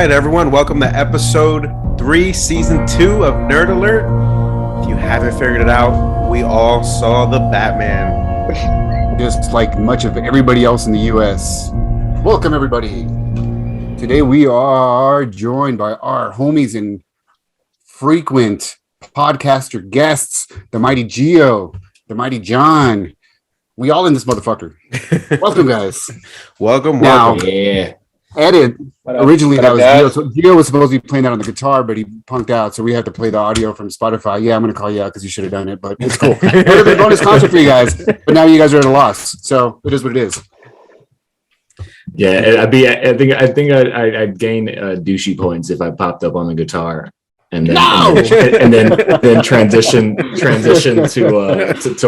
right, everyone. Welcome to episode 3, season 2 of Nerd Alert. If you haven't figured it out, we all saw the Batman. Just like much of everybody else in the U.S. Welcome, everybody. Today we are joined by our homies and frequent podcaster guests, the mighty Gio, the mighty John. We all in this motherfucker. Welcome, guys. Welcome. Now, yeah. Edit. Originally, that was Gio. So Gio was supposed to be playing that on the guitar, but he punked out, so we had to play the audio from Spotify. Yeah, I'm going to call you out because you should have done it, but it's cool. It would have been a bonus concert for you guys, but now you guys are at a loss, so it is what it is. Yeah, I think I'd gain douchey points if I popped up on the guitar and then transition to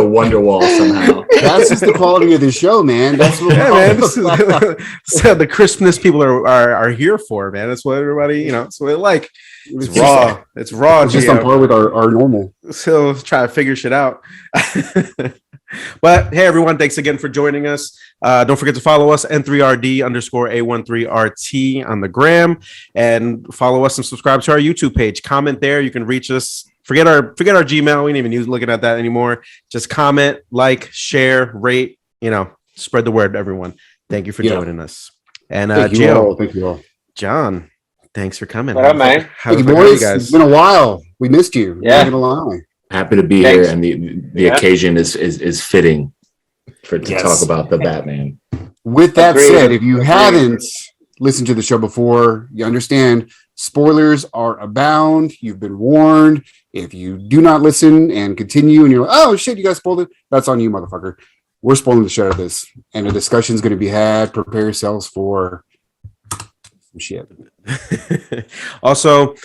Wonderwall somehow. That's just the quality of the show, man. That's what man. This is the crispness people are here for, man. That's what everybody, that's what they like. It's raw. It's raw. It's just on par with our normal. So try to figure shit out. But hey, everyone, thanks again for joining us. Don't forget to follow us, N3RD_A13RT on the gram, and follow us and subscribe to our YouTube page. Comment there. You can reach us. Forget our Gmail. We ain't even looking at that anymore. Just comment, like, share, rate, spread the word to everyone. Thank you for joining us. And thank you all. John, thanks for coming. What up, man? Thank you, boys. It's been a while. We missed you. Yeah. Not gonna lie. Happy to be here, and the occasion is fitting to talk about the Batman. With that said, if you haven't listened to the show before, you understand spoilers are abound. You've been warned. If you do not listen and continue and you're like, oh shit, you guys spoiled it, that's on you, motherfucker. We're spoiling the shit out of this, and a discussion is going to be had. Prepare yourselves for some shit. Also,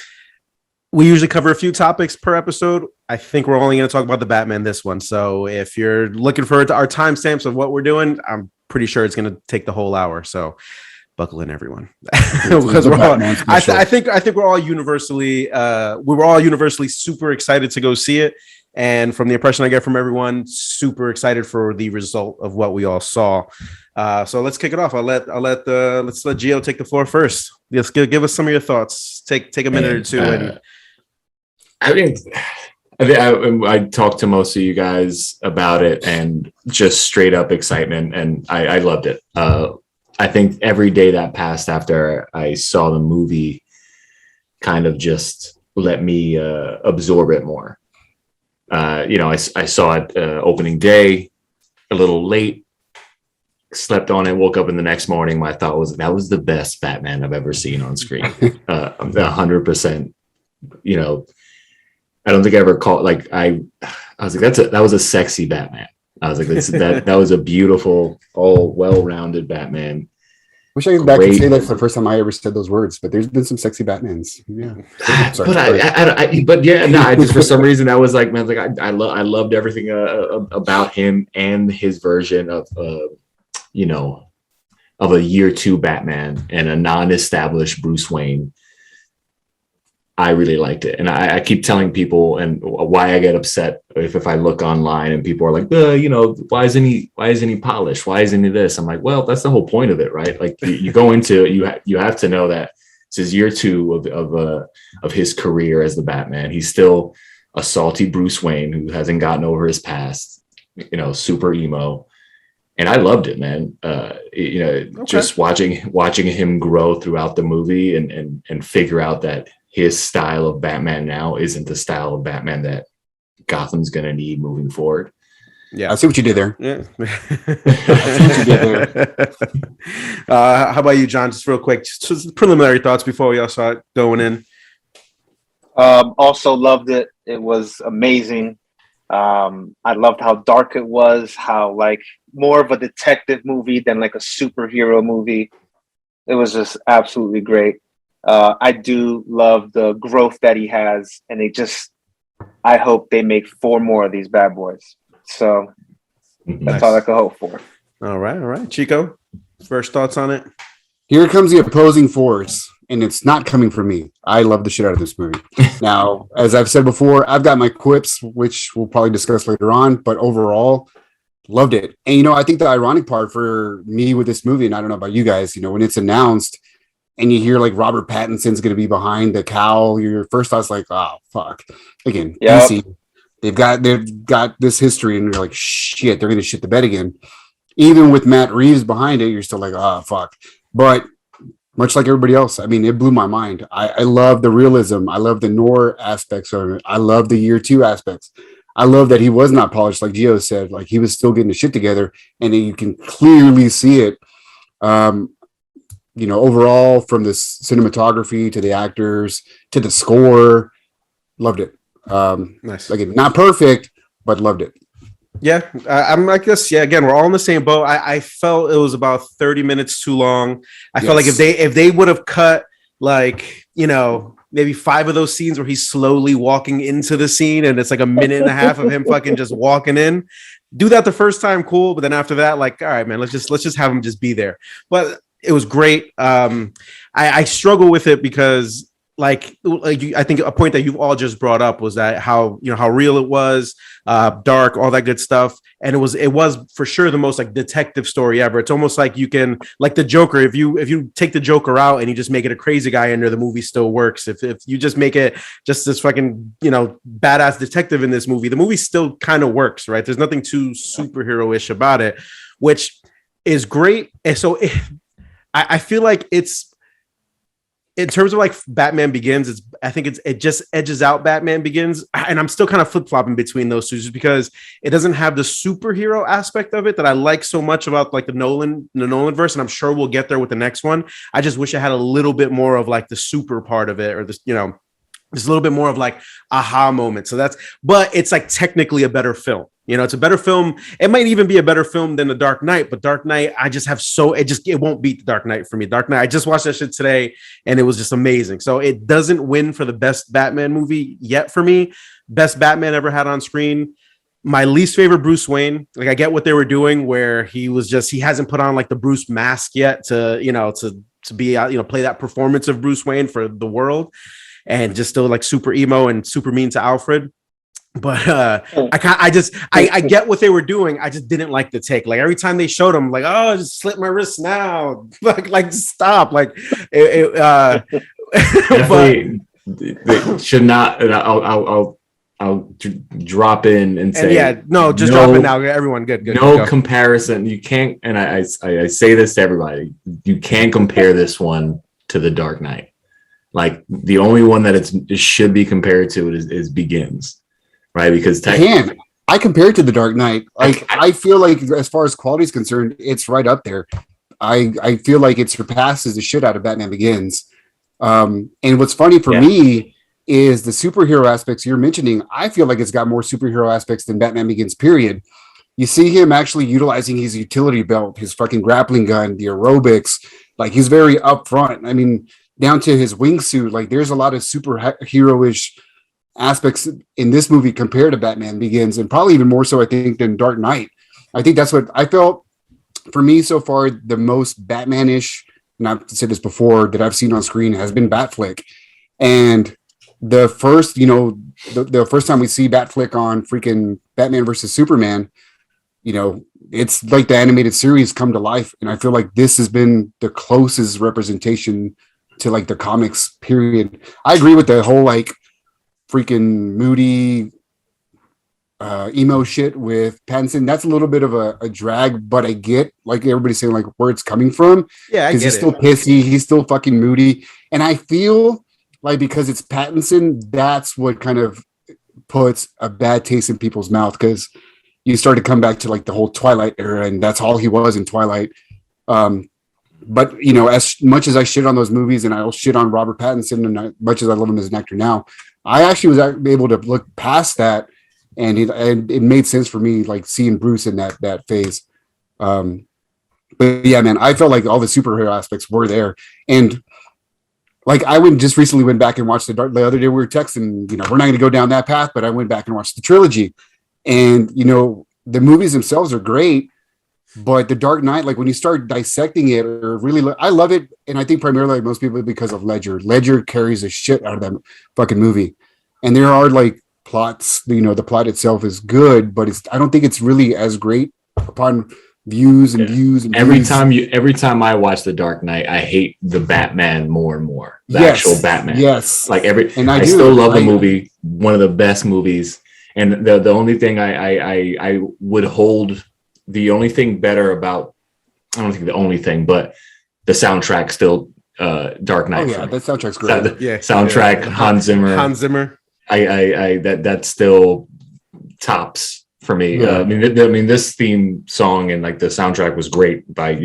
we usually cover a few topics per episode. I think we're only going to talk about the Batman this one. So if you're looking for our timestamps of what we're doing, I'm pretty sure it's going to take the whole hour. So buckle in, everyone, because I think we're all universally super excited to go see it. And from the impression I get from everyone, super excited for the result of what we all saw. So let's kick it off. Let's let Gio take the floor first. Just give us some of your thoughts. Take a minute or two. I talked to most of you guys about it, and just straight up excitement, and I loved it. I think every day that passed after I saw the movie kind of just let me absorb it more. I saw it opening day, a little late, slept on it, woke up in the next morning. My thought was that was the best Batman I've ever seen on screen. 100%. I don't think I ever called I was like, that was a sexy Batman. I was like, that was a beautiful, all well-rounded Batman. Wish I could back and say that's the first time I ever said those words, but there's been some sexy Batmans. Yeah. But I just for some reason I was like, man, I loved everything about him and his version of a year 2 Batman and a non-established Bruce Wayne. I really liked it. And I keep telling people, and why I get upset if I look online and people are like, why isn't he polished? Why isn't he this? I'm like, well, that's the whole point of it, right? Like you go into it, you have to know that this is year 2 of his career as the Batman. He's still a salty Bruce Wayne who hasn't gotten over his past, super emo. And I loved it, man. Just watching him grow throughout the movie and figure out that his style of Batman now isn't the style of Batman that Gotham's going to need moving forward. Yeah. I see what you did there. Yeah. How about you, John? Just real quick, just preliminary thoughts before we all start going in. Also loved it. It was amazing. I loved how dark it was, how more of a detective movie than a superhero movie. It was just absolutely great. I do love the growth that he has, and I hope they make 4 more of these bad boys. So that's all I can hope for. All right. Chico, first thoughts on it? Here comes the opposing force, and it's not coming from me. I love the shit out of this movie. Now, as I've said before, I've got my quips, which we'll probably discuss later on, but overall, loved it. And, I think the ironic part for me with this movie, and I don't know about you guys, when it's announced and you hear like Robert Pattinson's going to be behind the cowl, your first thought's like, oh fuck. Again, DC, they've got this history, and you're like, shit, they're going to shit the bed again. Even with Matt Reeves behind it, you're still like, oh fuck. But much like everybody else, I mean, it blew my mind. I love the realism. I love the noir aspects of it. I love the year two aspects. I love that he was not polished, like Gio said. Like, he was still getting the shit together, and you can clearly see it. Overall, from the cinematography to the actors to the score, loved it. Nice. Again, not perfect, but loved it. Yeah, I guess. Yeah, again, we're all in the same boat. I felt it was about 30 minutes too long. I felt like if they would have cut, like, maybe 5 of those scenes where he's slowly walking into the scene, and it's like a minute and a half of him fucking just walking in. Do that the first time, cool. But then after that, like, all right, man, let's just have him just be there. But it was great. I struggle with it because, like I think a point that you've all just brought up was that how real it was, dark, all that good stuff, and it was for sure the most like detective story ever. It's almost like you can, like the Joker, if you take the Joker out and you just make it a crazy guy in there, the movie still works. If you just make it just this fucking badass detective in this movie, the movie still kind of works, right? There's nothing too superhero-ish about it, which is great. And so I feel like it's, in terms of like Batman Begins, I think it just edges out Batman Begins, and I'm still kind of flip-flopping between those two just because it doesn't have the superhero aspect of it that I like so much about like the Nolan verse, and I'm sure we'll get there with the next one. I just wish it had a little bit more of like the super part of it, or this, just a little bit more of like aha moment. So but it's like technically a better film. It's a better film. It might even be a better film than The Dark Knight, but Dark Knight, it won't beat The Dark Knight for me. Dark Knight, I just watched that shit today and it was just amazing. So it doesn't win for the best Batman movie yet for me. Best Batman ever had on screen. My least favorite Bruce Wayne. Like, I get what they were doing where he hasn't put on like the Bruce mask yet to be play that performance of Bruce Wayne for the world, and just still like super emo and super mean to Alfred. But I get what they were doing. I just didn't like the take. Like, every time they showed him, like, oh, just slit my wrist now. like stop. Like definitely, they should not. And I'll drop in and say, drop in now. Everyone, good. No comparison. You can't. And I say this to everybody. You can't compare this one to The Dark Knight. Like, the only one that it should be compared to is Begins. Right, because I compare it to The Dark Knight. Like, I feel like as far as quality is concerned, it's right up there. I feel like it surpasses the shit out of Batman Begins. And what's funny for me is the superhero aspects you're mentioning. I feel like it's got more superhero aspects than Batman Begins, period. You see him actually utilizing his utility belt, his fucking grappling gun, the aerobics. Like, he's very upfront. I mean, down to his wingsuit. Like, there's a lot of superhero-ish aspects in this movie compared to Batman Begins, and probably even more so, I think, than Dark Knight. I think that's what I felt for me so far. The most Batman-ish, and I've said this before, that I've seen on screen has been Batflick. And the first, the first time we see Batflick on freaking Batman versus Superman, it's like the animated series come to life. And I feel like this has been the closest representation to like the comics, period. I agree with the whole like freaking moody emo shit with Pattinson. That's a little bit of a drag, but I get, like, everybody's saying, like, where it's coming from. Yeah, because he's still pissy, he's still fucking moody, and I feel like because it's Pattinson, that's what kind of puts a bad taste in people's mouth, because you start to come back to like the whole Twilight era, and that's all he was in Twilight. But as much as I shit on those movies, and I'll shit on Robert Pattinson, and as much as I love him as an actor now, I actually was able to look past that, and it made sense for me, like seeing Bruce in that phase. But yeah, man, I felt like all the superhero aspects were there, and like I just recently went back and watched the other day. We were texting, we're not going to go down that path, but I went back and watched the trilogy, and the movies themselves are great. But The Dark Knight, like when you start dissecting it, or really, I love it, and I think primarily like most people because of Ledger. Ledger carries the shit out of that fucking movie, and there are like plots. The plot itself is good, but I don't think it's really as great upon views and views and every views. every time I watch The Dark Knight, I hate the Batman more and more. The Yes, actual Batman. yes. Like And I still love the movie, one of the best movies. And the only thing I would hold, the only thing better about, I don't think the only thing, but the soundtrack still, Dark Knight. Oh yeah, that soundtrack's great. Soundtrack, Hans Zimmer. Hans Zimmer. That's still tops for me. Yeah. I mean, this theme song and like the soundtrack was great by,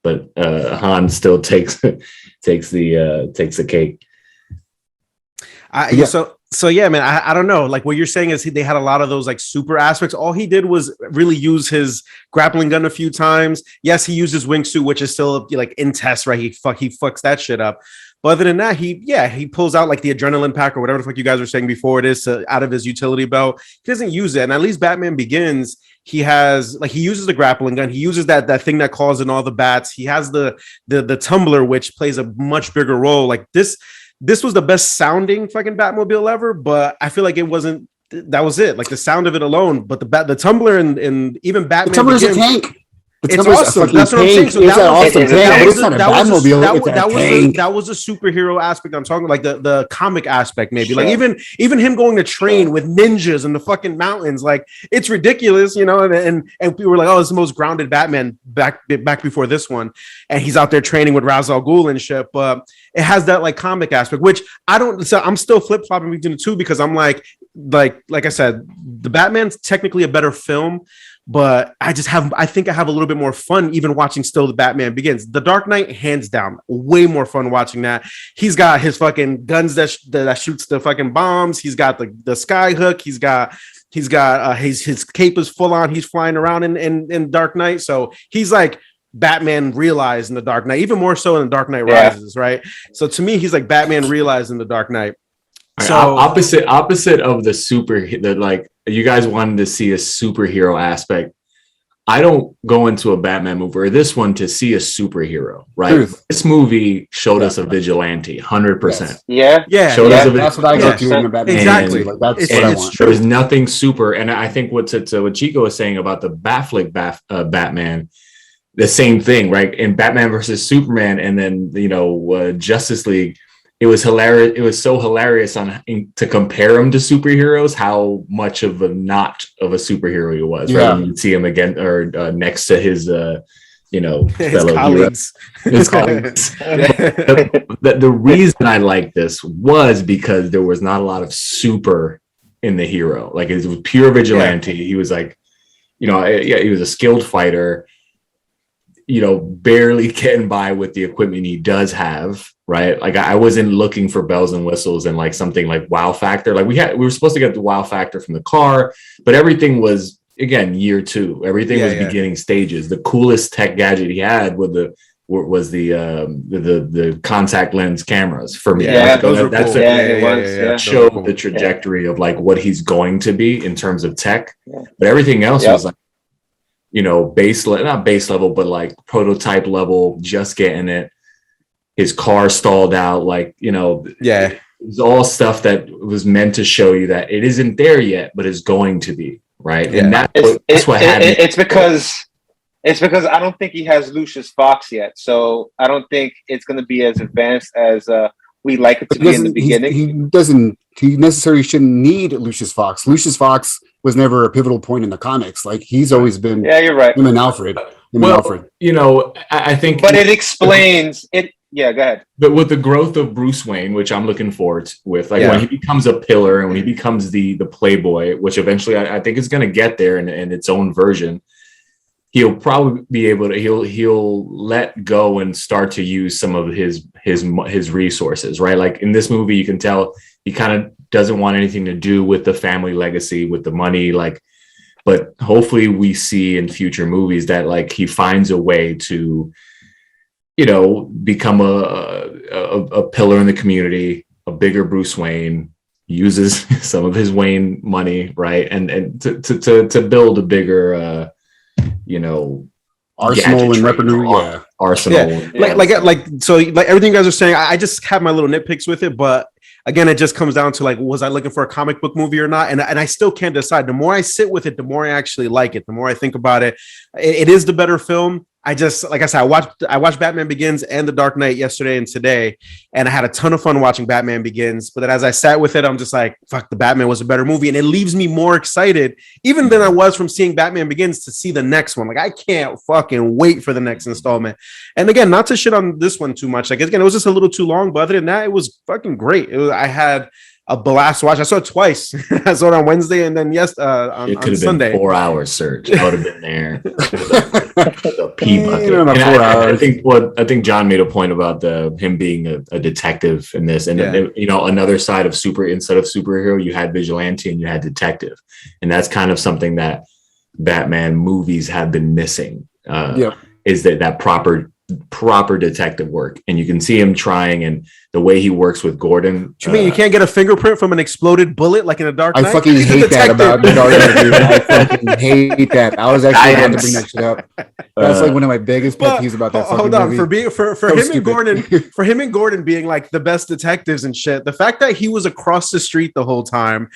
but Hans still takes the cake. So yeah, man, I don't know. Like what you're saying is they had a lot of those like super aspects. All he did was really use his grappling gun a few times. Yes, he used his wingsuit, which is still like in test, right? He fucks that shit up. But other than that, he pulls out like the adrenaline pack or whatever the fuck you guys were saying before it is out of his utility belt. He doesn't use it. And at least Batman Begins, he uses the grappling gun. He uses that thing that calls in all the bats. He has the tumbler, which plays a much bigger role. Like this was the best sounding fucking Batmobile ever, but I feel like it wasn't. That was it. Like the sound of it alone, but the tumbler and even Batman. The tumbler's a tank. It's awesome. That's what I'm saying. So it's an awesome tank, but it's not a Batmobile. That was a superhero aspect I'm talking about, like the comic aspect, maybe. Sure. Like even him going to train with ninjas in the fucking mountains, like it's ridiculous, and people were like, oh, it's the most grounded Batman back before this one, and he's out there training with Ra's al Ghul and shit. But it has that like comic aspect, which I don't. So I'm still flip flopping between the two because I'm like I said, the Batman's technically a better film. But I think I have a little bit more fun even watching still the Batman Begins. The Dark Knight, hands down, way more fun watching that. He's got his fucking guns that shoots the fucking bombs. He's got the sky hook. He's got his cape is full on. He's flying around in Dark Knight. So he's like Batman realized in the Dark Knight, even more so in the Dark Knight Rises, right? So to me, he's like Batman realized in the Dark Knight. So opposite of the like you guys wanted to see a superhero aspect. I don't go into a Batman movie or this one to see a superhero, right? Truth. This movie showed us a vigilante, 100%. Yeah. That's what I go to in a Batman. Exactly. Like, that's what I want. There was nothing super, and I think what Chico was saying about the Batflick Batman, the same thing, right? In Batman versus Superman, and then Justice League. It was hilarious. It was so hilarious to compare him to superheroes, how much of a not of a superhero he was. Yeah. Right? You'd see him again or next to his, his colleagues. His colleagues. The reason I like this was because there was not a lot of super in the hero. Like it was pure vigilante. Yeah. He was like, he was a skilled fighter. Barely getting by with the equipment he does have, right? Like I wasn't looking for bells and whistles and like something like wow factor. Like we were supposed to get the wow factor from the car, but everything was again year 2. Everything was beginning stages. The coolest tech gadget he had was the contact lens cameras for me. Yeah, that showed the trajectory of like what he's going to be in terms of tech. Yeah. But everything else was like, not base level, but like prototype level, just getting it. His car stalled out, it was all stuff that was meant to show you that it isn't there yet, but is going to be, right? Yeah. And that's what happened. It's because I don't think he has Lucius Fox yet, so I don't think it's going to be as advanced as we like it to be in the beginning. He necessarily shouldn't need Lucius Fox. Lucius Fox was never a pivotal point in the comics. Like he's always been. Yeah, you're right. Him and Alfred. I think. But it explains it. Yeah, go ahead. But with the growth of Bruce Wayne, which I'm looking forward to, when he becomes a pillar and when he becomes the playboy, which eventually I think is going to get there in its own version. He'll probably be able to. He'll let go and start to use some of his resources, right? Like in this movie, you can tell he kind of doesn't want anything to do with the family legacy, with the money. But hopefully, we see in future movies that like he finds a way to, become a pillar in the community, a bigger Bruce Wayne, uses some of his Wayne money, right, and to build a bigger. Arsenal and repertoire, Arsenal. Yeah. Like everything you guys are saying, I just have my little nitpicks with it, but again, it just comes down to like, was I looking for a comic book movie or not? And I still can't decide. The more I sit with it, the more I actually like it. The more I think about it, it is the better film. I just, like I said, I watched Batman Begins and The Dark Knight yesterday and today, and I had a ton of fun watching Batman Begins. But then as I sat with it, I'm just like, fuck, the Batman was a better movie, and it leaves me more excited even than I was from seeing Batman Begins to see the next one. Like, I can't fucking wait for the next installment. And again, not to shit on this one too much. Like, again, it was just a little too long, but other than that, it was fucking great. I had a blast to watch. I saw it twice. I saw it on Wednesday and then on Sunday. Been 4 hours, Serge. I would have been there. The pee bucket. I think John made a point about him being a detective in this, and another side of instead of superhero, you had vigilante and you had detective, and that's kind of something that Batman movies have been missing. Is that proper detective work, and you can see him trying, and the way he works with Gordon. You mean you can't get a fingerprint from an exploded bullet like in a Dark Knight? I fucking hate that about the Dark Knight, dude. I fucking hate that. I was actually about to bring that shit up. That's like one of my biggest pet peeves about that fucking movie. For him and Gordon being like the best detectives and shit. The fact that he was across the street the whole time,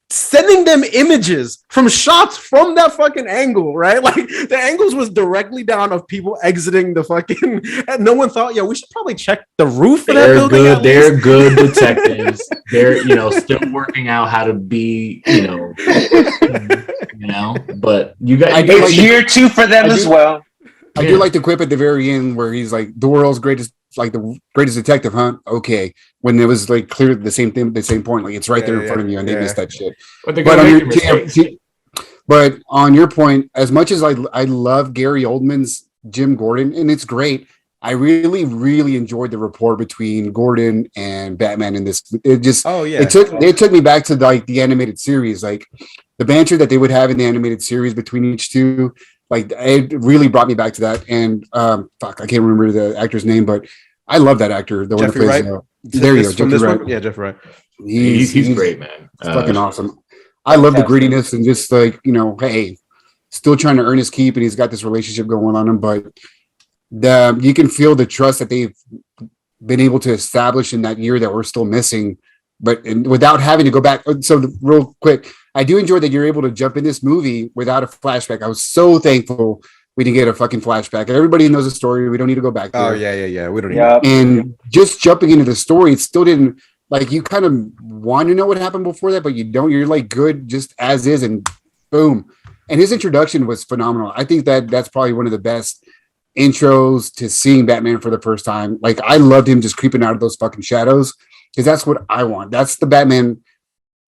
sending them images from shots from that fucking angle, right? Like the angles was directly down of people exiting the fucking, and no one thought, we should probably check the roof of that building. They're good detectives. They're, still working out how to be, but you guys, it's year 2 for them as well. I do like the quip at the very end where he's like, the world's greatest, like the greatest detective, huh? Okay. When it was like clear the same thing, the same point, like it's right there in front of you, and they missed that shit. But on your point, as much as I love Gary Oldman's Jim Gordon, and it's great, I really, really enjoyed the rapport between Gordon and Batman in this. It just, it took me back to like the animated series, like the banter that they would have in the animated series between each two. Like it really brought me back to that. And I can't remember the actor's name, but I love that actor. The Jeffrey one that plays. There you go, Jeffrey Wright. Yeah, Jeffrey Wright. He's great, man. Fucking awesome. I love the grittiness and just like, hey, still trying to earn his keep, and he's got this relationship going on him, but you can feel the trust that they've been able to establish in that year that we're still missing, but without having to go back. So real quick, I do enjoy that you're able to jump in this movie without a flashback. I was so thankful we didn't get a fucking flashback. Everybody knows the story. We don't need to go back there. Oh, yeah. We don't need And just jumping into the story, it still didn't, like, you kind of want to know what happened before that, but you don't. You're like good just as is, and boom. And his introduction was phenomenal. I think that's probably one of the best intros to seeing Batman for the first time. Like, I loved him just creeping out of those fucking shadows, because that's what I want. That's the Batman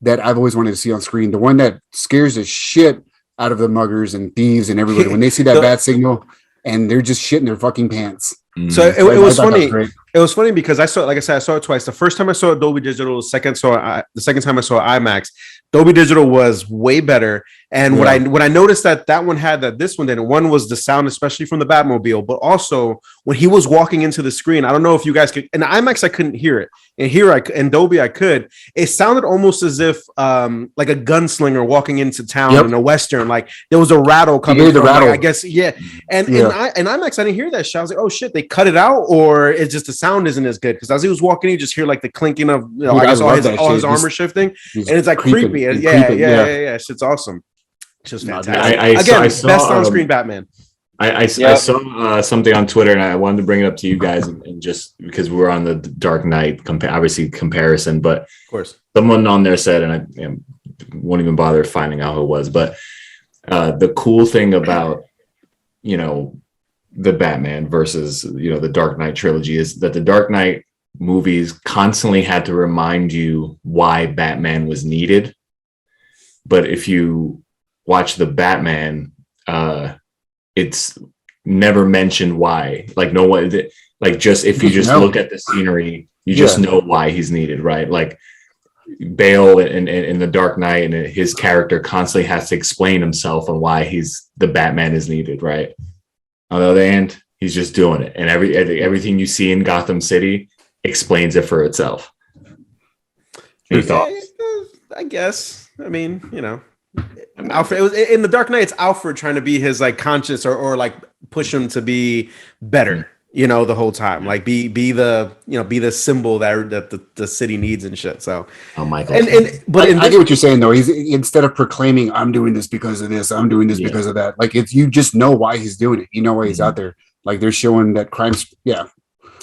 that I've always wanted to see on screen. The one that scares the shit out of the muggers and thieves and everybody when they see that bat signal and they're just shitting their fucking pants. So it was funny. It was funny because I saw it twice. The first time I saw Dolby Digital, the second time I saw IMAX. Dolby Digital was way better. And when I noticed that one had that this one didn't. One was the sound, especially from the Batmobile, but also when he was walking into the screen. I don't know if you guys could. In IMAX, I couldn't hear it, and in Dolby, I could. It sounded almost as if like a gunslinger walking into town in a western. Like there was a rattle coming. The rattle. Like, I guess, yeah. And in IMAX, I didn't hear that shit. I was like, oh shit, they cut it out, or it's just the sound isn't as good. Because as he was walking, you just hear like the clinking of I guess all his armor shifting, and it's like creepy. Yeah. Shit's awesome. It's just fantastic. I saw, best on-screen Batman. I saw something on Twitter, and I wanted to bring it up to you guys, and just because we're on the Dark Knight comparison, but of course, someone on there said, and I won't even bother finding out who it was, but the cool thing about the Batman versus the Dark Knight trilogy is that the Dark Knight movies constantly had to remind you why Batman was needed. But if you watch the Batman, it's never mentioned why. Like no one, like just if you just look at the scenery, you just know why he's needed, right? Like Bale in the Dark Knight, and his character constantly has to explain himself on why the Batman is needed, right? On the other hand, he's just doing it, and everything you see in Gotham City explains it for itself. Any thoughts? I guess. I mean, Alfred. It was in the Dark Knight. It's Alfred trying to be his like conscience or like push him to be better. the whole time. Like be the symbol that the city needs and shit. So, Oh, Michael. But I get what you're saying though. He's instead of proclaiming, "I'm doing this because of this, I'm doing this because of that." Like it's you just know why he's doing it. You know why he's out there. Like they're showing that crimes. Yeah.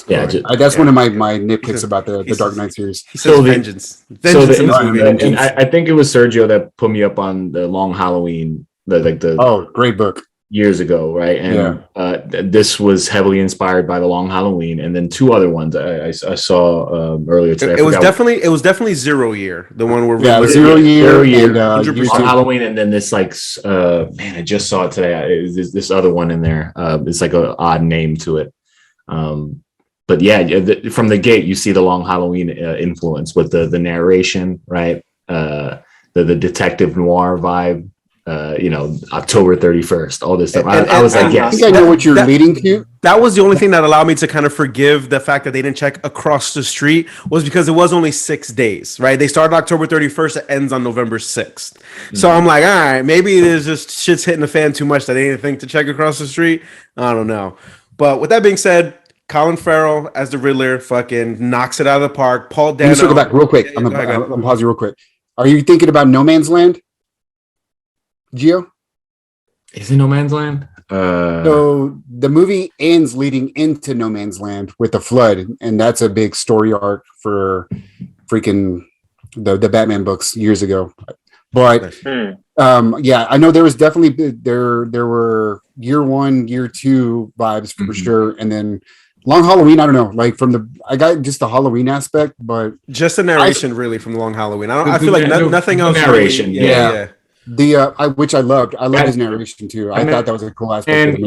Yeah, That's one of my nitpicks about the Dark Knight series. He says vengeance in this movie. And I think it was Sergio that put me up on the Long Halloween, great book years ago, right? And this was heavily inspired by the Long Halloween, and then two other ones I saw earlier today. It was definitely 0 Year, the one where 0 Year, and Long Halloween, and then this like man, I just saw it today. This other one in there. It's like an odd name to it. But yeah, from the gate, you see the Long Halloween influence with the narration, right? The detective noir vibe, October 31st, all this stuff. I was like, yes. I think I know what you're leading to. That was the only thing that allowed me to kind of forgive the fact that they didn't check across the street, was because it was only 6 days, right? They started October 31st, it ends on November 6th. Mm-hmm. So I'm like, all right, maybe it is just shit's hitting the fan too much that they didn't think to check across the street. I don't know. But with that being said, Colin Farrell as the Riddler fucking knocks it out of the park. Paul Dano. Let me circle back real quick. I'm gonna pause you real quick. Are you thinking about No Man's Land, Gio? Is it No Man's Land? So the movie ends leading into No Man's Land with the flood, and that's a big story arc for freaking the Batman books years ago. But I know there was definitely there were year 1, year 2 vibes for sure, and then Long Halloween, I don't know, like I got just the Halloween aspect, but just the narration really from Long Halloween. I feel like nothing else. Narration, really, which I loved. I love his narration too. I thought that was a cool aspect. And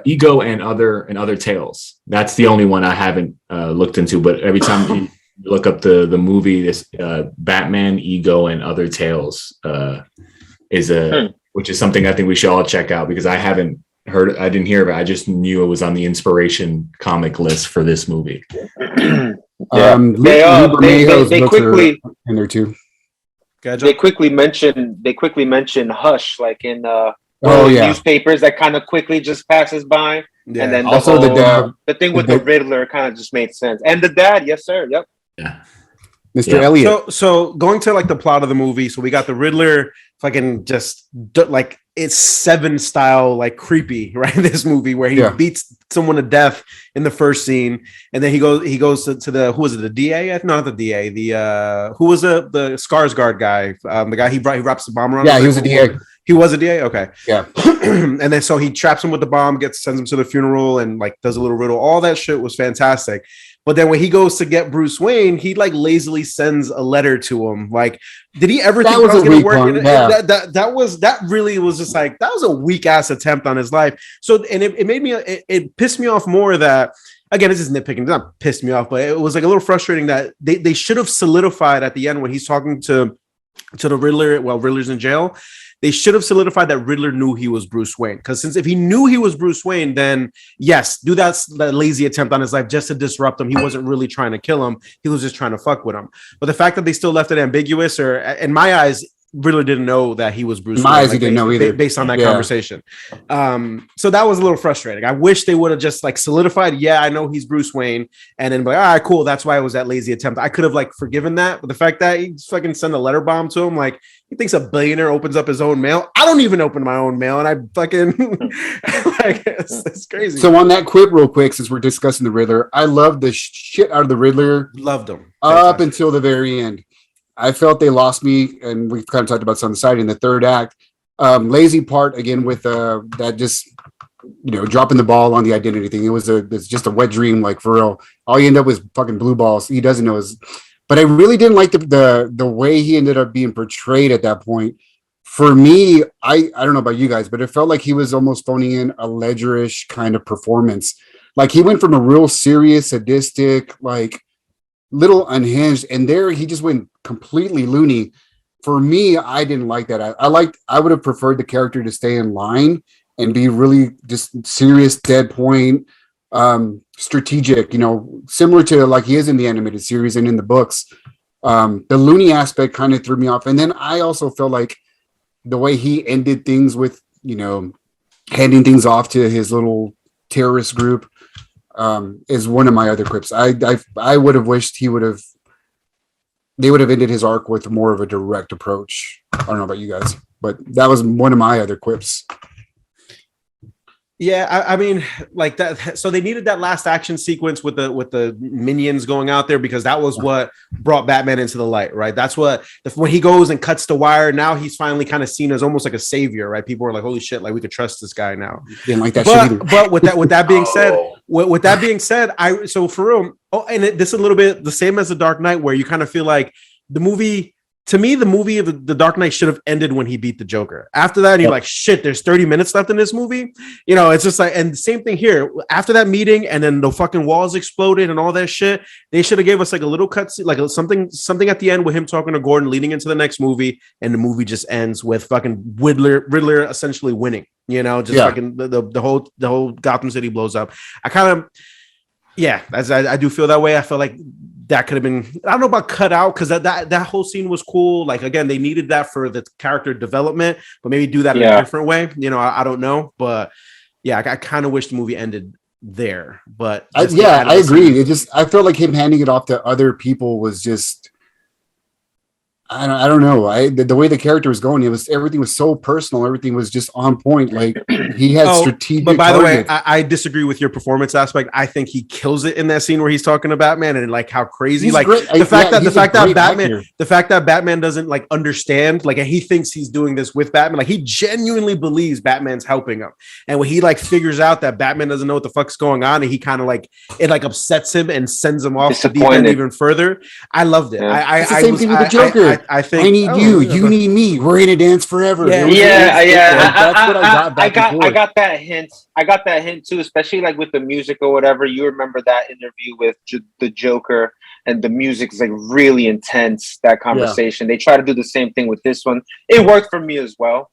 Ego and other tales. That's the only one I haven't looked into. But every time you look up the movie, this Batman, Ego, and Other Tales which is something I think we should all check out, because I haven't heard. I didn't hear of it. I just knew it was on the inspiration comic list for this movie. They quickly in there too. They quickly mention Hush, like in newspapers, that kind of quickly just passes by. Yeah. And then also the thing with the Riddler kind of just made sense. And the dad, yes sir, yep. Yeah. Mr. Elliot. So going to like the plot of the movie. So we got the Riddler fucking just like it's Seven style, like creepy, right? This movie where he beats someone to death in the first scene, and then he goes to the who was it, the DA? Not the DA. The who was the Skarsgård guy? The guy he wraps the bomb around. Yeah, he was a DA. He was a DA. Okay. Yeah. And then so he traps him with the bomb, sends him to the funeral, and like does a little riddle. All that shit was fantastic. But then when he goes to get Bruce Wayne, he like lazily sends a letter to him. Like, did he ever think that was going to work? That really was just like, that was a weak ass attempt on his life. So, and it made me, it pissed me off more that, again, this is nitpicking. It's not pissed me off, but it was like a little frustrating that they should have solidified at the end when he's talking to the Riddler while Riddler's in jail. They should have solidified that Riddler knew he was Bruce Wayne. Because since if he knew he was Bruce Wayne, then yes, do that lazy attempt on his life just to disrupt him. He wasn't really trying to kill him. He was just trying to fuck with him. But the fact that they still left it ambiguous, or in my eyes, Riddler didn't know that he was Bruce Wayne. My eyes, he didn't know either. Based on that conversation. So that was a little frustrating. I wish they would have just like solidified, yeah, I know he's Bruce Wayne. And then like, all right, cool. That's why it was that lazy attempt. I could have like forgiven that. But the fact that he fucking sent a letter bomb to him, like, he thinks a billionaire opens up his own mail. I don't even open my own mail, and I fucking like it's crazy. So on that quip, real quick, since we're discussing the Riddler, I love the shit out of the Riddler. Loved him up until the very end. I felt they lost me, and we've kind of talked about some on the side in the third act. Lazy part again with that just dropping the ball on the identity thing. It's just a wet dream, like for real. All you end up with fucking blue balls. He doesn't know his. But I really didn't like the way he ended up being portrayed at that point. For me, I don't know about you guys, but it felt like he was almost phoning in a Ledger-ish kind of performance. Like he went from a real serious, sadistic, like little unhinged, and there he just went completely loony. For me, I didn't like that. I would have preferred the character to stay in line and be really just serious, dead point, strategic, similar to like he is in the animated series and in the books. The loony aspect kind of threw me off. And then I also felt like the way he ended things with, handing things off to his little terrorist group. is one of my other quips. I would have wished they would have ended his arc with more of a direct approach. I don't know about you guys, but that was one of my other quips. Yeah, I mean, like that. So they needed that last action sequence with the minions going out there because that was what brought Batman into the light, right? That's what when he goes and cuts the wire. Now he's finally kind of seen as almost like a savior, right? People are like, "Holy shit!" Like we could trust this guy now. Didn't like that shit either. But with that being said, with that being said, so for real. Oh, and this is a little bit the same as the Dark Knight, where you kind of feel like the movie. To me, the movie of the Dark Knight should have ended when he beat the Joker. After that, you're like, shit, there's 30 minutes left in this movie. You know, it's just like, and the same thing here. After that meeting, and then the fucking walls exploded and all that shit, they should have gave us like a little cutscene, like something at the end with him talking to Gordon leading into the next movie, and the movie just ends with fucking Riddler essentially winning. You know, just fucking the whole Gotham City blows up. I kind of, I do feel that way. I feel like that could have been, I don't know about cut out, because that whole scene was cool. Like, again, they needed that for the character development, but maybe do that in a different way. You know, I don't know. But yeah, I kind of wish the movie ended there. But I agree. I felt like him handing it off to other people was just, I don't know. The way the character was going, everything was so personal. Everything was just on point. Like he had strategic. But by the way, I disagree with your performance aspect. I think he kills it in that scene where he's talking to Batman and like how crazy, he's like great. the fact that Batman doesn't like understand, like he thinks he's doing this with Batman. Like he genuinely believes Batman's helping him, and when he like figures out that Batman doesn't know what the fuck's going on, and he kind of like it like upsets him and sends him off to deep end even further. I loved it. Yeah. It's the same thing with the Joker. I think I need you. You need me. We're gonna dance forever. Yeah. That's what I got that hint. I got that hint too, especially like with the music or whatever. You remember that interview with the Joker, and the music is like really intense. That conversation. They try to do the same thing with this one. It worked for me as well.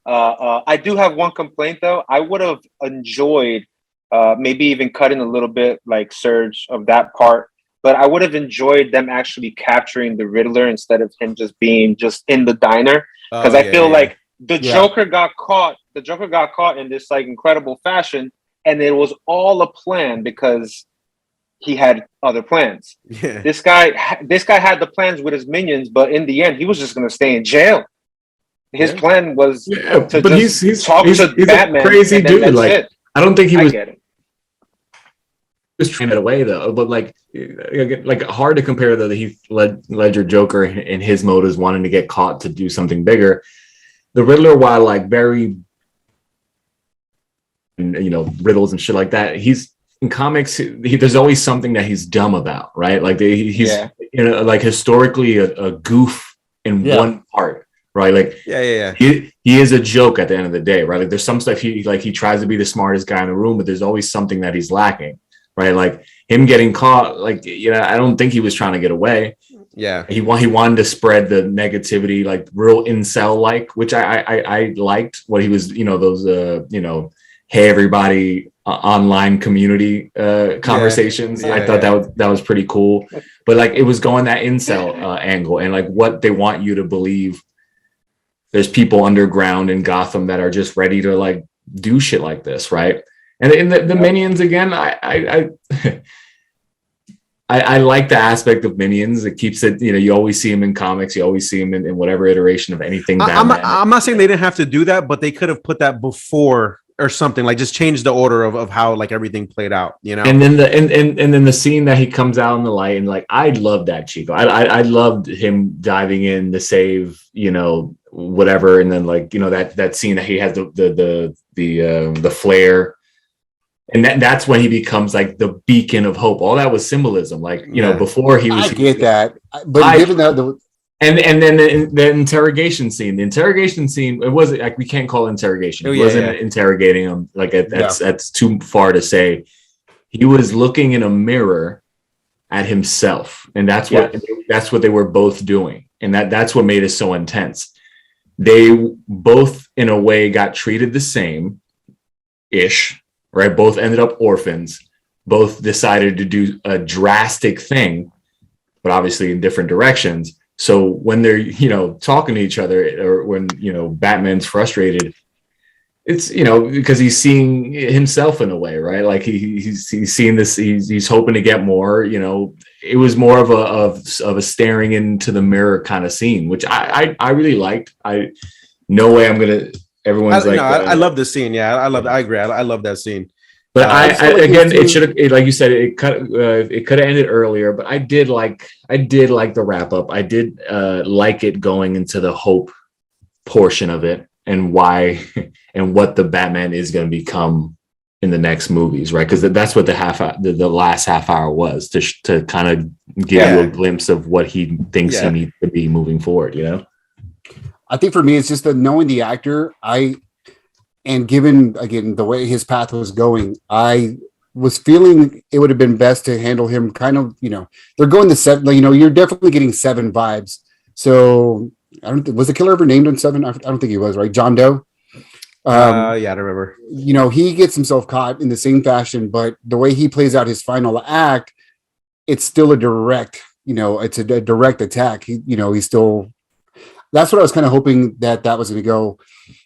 I do have one complaint though. I would have enjoyed maybe even cutting a little bit, like Serge, of that part. But I would have enjoyed them actually capturing the Riddler instead of him just being just in the diner. Because I feel like the Joker got caught. The Joker got caught in this like incredible fashion, and it was all a plan because he had other plans. Yeah. This guy had the plans with his minions, but in the end, he was just going to stay in jail. His plan was to just talk to Batman. A crazy dude. Like it. I don't think he was. I get it. Was trying it away though, but like hard to compare the Heath Ledger Joker and his motives wanting to get caught to do something bigger. The Riddler, while like very, riddles and shit like that, he's in comics. There's always something that he's dumb about, right? Like he's like historically a goof in one part, right? Like he is a joke at the end of the day, right? Like there's some stuff he tries to be the smartest guy in the room, but there's always something that he's lacking. Right, like him getting caught, like I don't think he was trying to get away. Yeah, he wanted to spread the negativity, like real incel, like which I liked what he was, those hey everybody online community conversations. I thought that was pretty cool, but like it was going that incel angle and like what they want you to believe. There's people underground in Gotham that are just ready to like do shit like this, right? And in the minions again, I like the aspect of minions. It keeps it, you always see them in comics. You always see them in whatever iteration of anything. I'm not saying they didn't have to do that, but they could have put that before or something, like just change the order of how like everything played out, And then then the scene that he comes out in the light and like I loved that, Chico. I loved him diving in to save, whatever, and then like that scene that he has the flare. And that's when he becomes like the beacon of hope. All that was symbolism. Like, before he was. I get that. But given that and then the interrogation scene. The interrogation scene, it wasn't like, we can't call it interrogation. He wasn't interrogating him. Like that's too far to say. He was looking in a mirror at himself. And that's what they were both doing. And that's what made it so intense. They both in a way got treated the same ish. Right, both ended up orphans. Both decided to do a drastic thing, but obviously in different directions. So when they're talking to each other, or when Batman's frustrated, it's, you know, because he's seeing himself in a way, right? Like he's seeing this, he's hoping to get more, you know. It was more of a staring into the mirror kind of scene, which I really liked. No way I'm gonna, everyone's I love this scene. Yeah, I agree. I love that scene. But again, it should have, like you said, it could have ended earlier. But I did like the wrap up. I did like it going into the hope portion of it, and why and what the Batman is going to become in the next movies, right? Because that's what the last half hour was, to kind of give you a glimpse of what he thinks he needs to be moving forward. You know, I think for me, it's just that knowing the actor, and given again the way his path was going, I was feeling it would have been best to handle him kind of, you know, they're going to 7, you know, you're definitely getting 7 vibes. So I don't was the killer ever named on 7? I don't think he was, right? John Doe. Yeah, I don't remember. You know, he gets himself caught in the same fashion, but the way he plays out his final act, it's still a direct, you know, it's a direct attack. He's still, that's what I was kind of hoping that was going to go.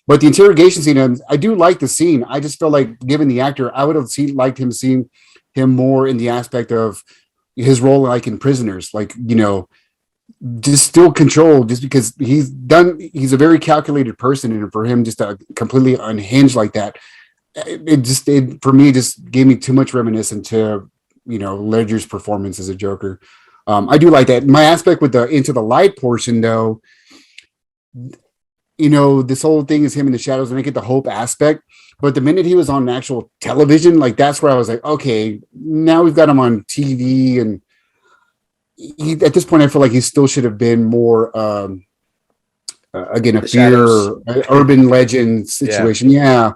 But the interrogation scene, I do like the scene. I just felt like, given the actor, I would have seeing him more in the aspect of his role, like in Prisoners, like, you know, just still controlled, just because he's a very calculated person, and for him just to completely unhinged like that, it for me just gave me too much reminiscent to, you know, Ledger's performance as a Joker. I do like that. My aspect with the Into the Light portion, though, you know, this whole thing is him in the shadows, and I get the hope aspect. But the minute he was on actual television, like, that's where I was like, okay, now we've got him on TV, and at this point, I feel like he still should have been more, again, urban legend situation. Yeah.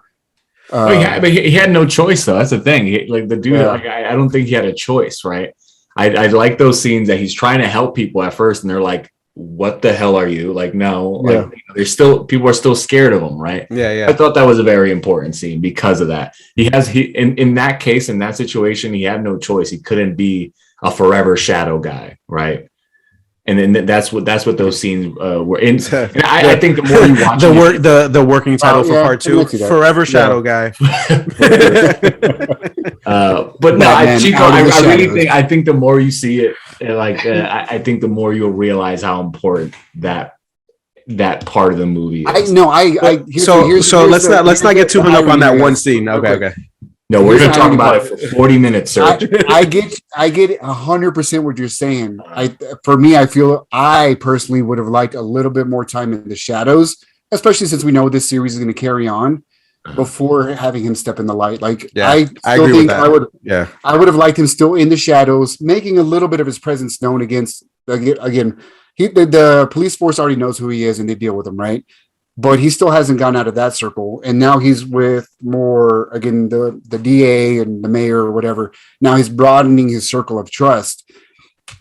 But he had no choice, though. That's the thing. Like the dude, like, I don't think he had a choice, right? I like those scenes that he's trying to help people at first, and they're like, "What the hell are you?" Like, no, like, people are still scared of him, right? Yeah. I thought that was a very important scene because of that. In that case, in that situation, he had no choice. He couldn't be a forever shadow guy, right? And then that's what those scenes were in. And I think the more you watch the working title for part 2, Forever Shadow Guy. But no, Chico, I think the more you see it, like I think the more you'll realize how important that part of the movie is. So let's not get too hung up on that one scene. Okay. No, we're going to talk about it for 40 minutes, sir. I get 100% what you're saying. For me, I feel I personally would have liked a little bit more time in the shadows, especially since we know this series is going to carry on, before having him step in the light. Like, I still think I would have liked him still in the shadows, making a little bit of his presence known against, again, the police force already knows who he is and they deal with him, right? But he still hasn't gone out of that circle. And now he's with more, again, the DA and the mayor or whatever. Now he's broadening his circle of trust.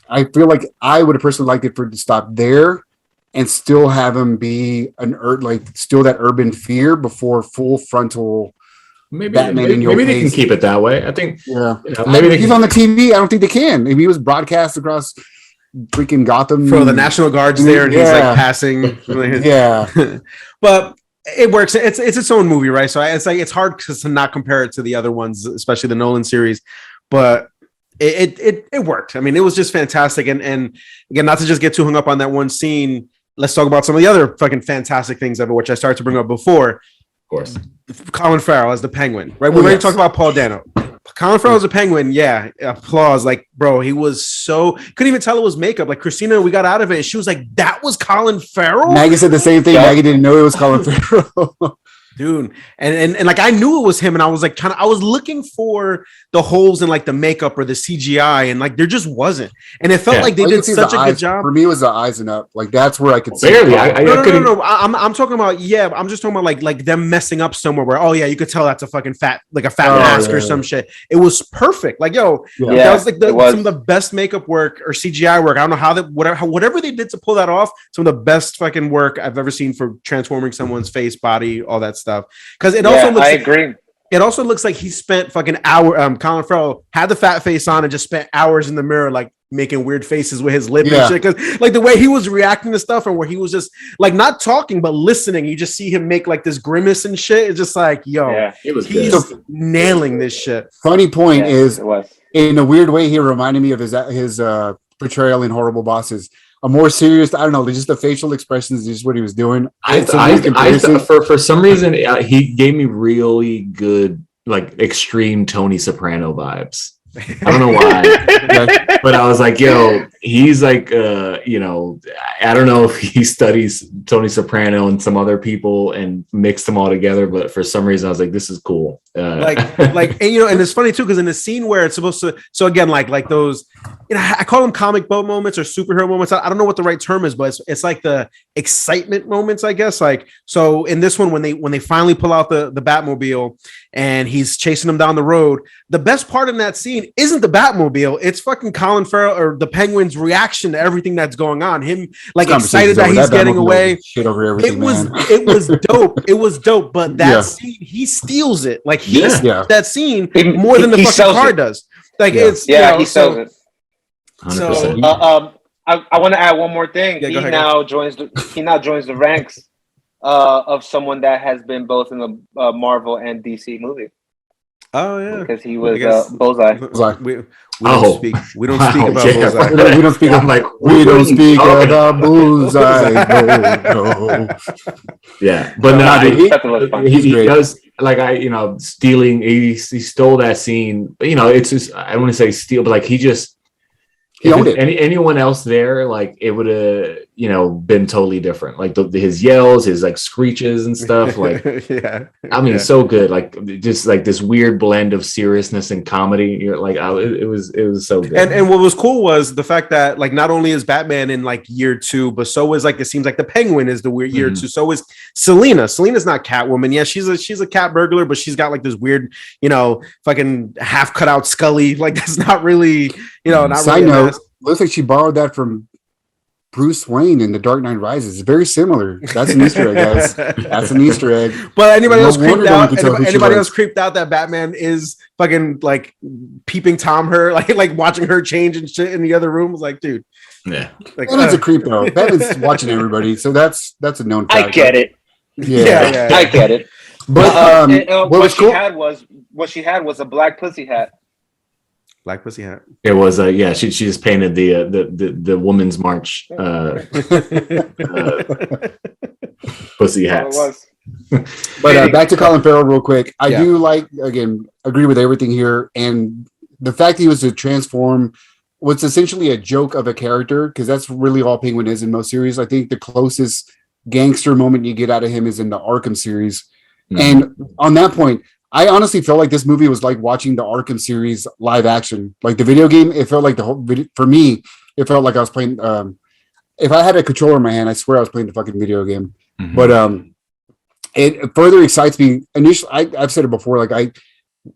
I feel like I would have personally liked it for it to stop there and still have him be still that urban fear before full frontal Batman in your face. Maybe they can keep it that way. I think. Yeah. Maybe he's on the TV. I don't think they can. Maybe he was broadcast across freaking Gotham. Throw the National Guard's there, and he's like passing. Yeah. But it works. It's its own movie, right? So it's hard to not compare it to the other ones, especially the Nolan series. But it worked. I mean, it was just fantastic. And again, not to just get too hung up on that one scene, let's talk about some of the other fucking fantastic things of it, which I started to bring up before. Of course. Colin Farrell as the Penguin, right? We already talked about Paul Dano. Colin Farrell as a Penguin, yeah, applause. Like, bro, he was couldn't even tell it was makeup. Like, Christina, we got out of it, and she was like, that was Colin Farrell? Maggie said the same thing. Maggie didn't know it was Colin Farrell. Dude, and like, I knew it was him, and I was like, I was looking for the holes in like the makeup or the CGI, and like there just wasn't. And it felt like they did such a good job. For me, it was the eyes and up. Like, that's where I could see. Barely. No. I'm talking about, I'm just talking about like them messing up somewhere where, you could tell that's a fucking fat mask or some shit. It was perfect. Like, that was like some of the best makeup work or CGI work. I don't know how whatever they did to pull that off. Some of the best fucking work I've ever seen for transforming someone's face, body, all that stuff. Because it also looks. I agree. It also looks like he spent fucking hour. Colin Farrell had the fat face on and just spent hours in the mirror, like making weird faces with his lip Yeah. and shit. Because like the way he was reacting to stuff and where he was just like not talking but listening, you just see him make like this grimace and shit. It's just like, yo, Yeah, It was he's good. nailing this shit. Funny point yeah, is, it was. in a weird way, he reminded me of his portrayal in Horrible Bosses. A more serious, I don't know, just the facial expressions, just what he was doing. It's a weird comparison. For some reason, he gave me really good, like extreme Tony Soprano vibes. I don't know why, but I was like, yo, he's like, you know, I don't know if he studies Tony Soprano and some other people and mixed them all together, but for some reason I was like, this is cool. And you know, and it's funny too, because in the scene where it's supposed to, so again, like those, you know, I call them comic book moments or superhero moments. I don't know what the right term is, but it's like the excitement moments, I guess. Like, so in this one, when they finally pull out the Batmobile and he's chasing them down the road, the best part in that scene isn't the Batmobile, it's fucking Colin Farrell or the Penguin's reaction to everything that's going on. Him like excited that he's getting away. Shit over everything, it was dope. It was dope, but that scene, he steals it. Like that scene more than the fucking car does. Like it's he sells it. 100%. So I want to add one more thing. Yeah, he go ahead, now joins the ranks of someone that has been both in the Marvel and DC movie. Oh yeah, because he was Bullseye. We don't speak. We don't speak about Bullseye. We don't speak. I'm like, we don't speak about Bullseye. No. Yeah, but no, he does. Like stealing. He stole that scene. You know, it's just, I don't want to say steal, but like he owned it. Anyone else there, like it would have, been totally different. Like his yells, his like screeches and stuff. Like, so good. Like just like this weird blend of seriousness and comedy. You're like, it was so good. And what was cool was the fact that like not only is Batman in like year 2, but so is like it seems like the Penguin is the weird year 2. So is Selena. Selena's not Catwoman. Yeah, she's a cat burglar, but she's got like this weird, fucking half cut out Scully. Like that's not really, not Side really. note, looks like she borrowed that from Bruce Wayne in The Dark Knight Rises. It's very similar. That's an Easter egg, guys. That's an Easter egg. But anybody else creeped out that Batman is fucking like peeping Tom her, like watching her change and shit in the other room? Was like, dude. Yeah. Like, Batman's a creep though. Batman's watching everybody. So that's a known fact. I get it. Yeah. I get it. But what she had was a black pussy hat. Black pussy hat. It was she just painted the woman's march pussy hats. But back to Colin Farrell real quick. I do agree with everything here, and the fact that he was to transform what's essentially a joke of a character, because that's really all Penguin is in most series. I think the closest gangster moment you get out of him is in the Arkham series. Mm-hmm. And on that point, I honestly felt like this movie was like watching the Arkham series live action. Like the video game, it felt like the whole video, for me, it felt like I was playing. If I had a controller in my hand, I swear I was playing the fucking video game. Mm-hmm. But it further excites me. Initially, I've said it before, like I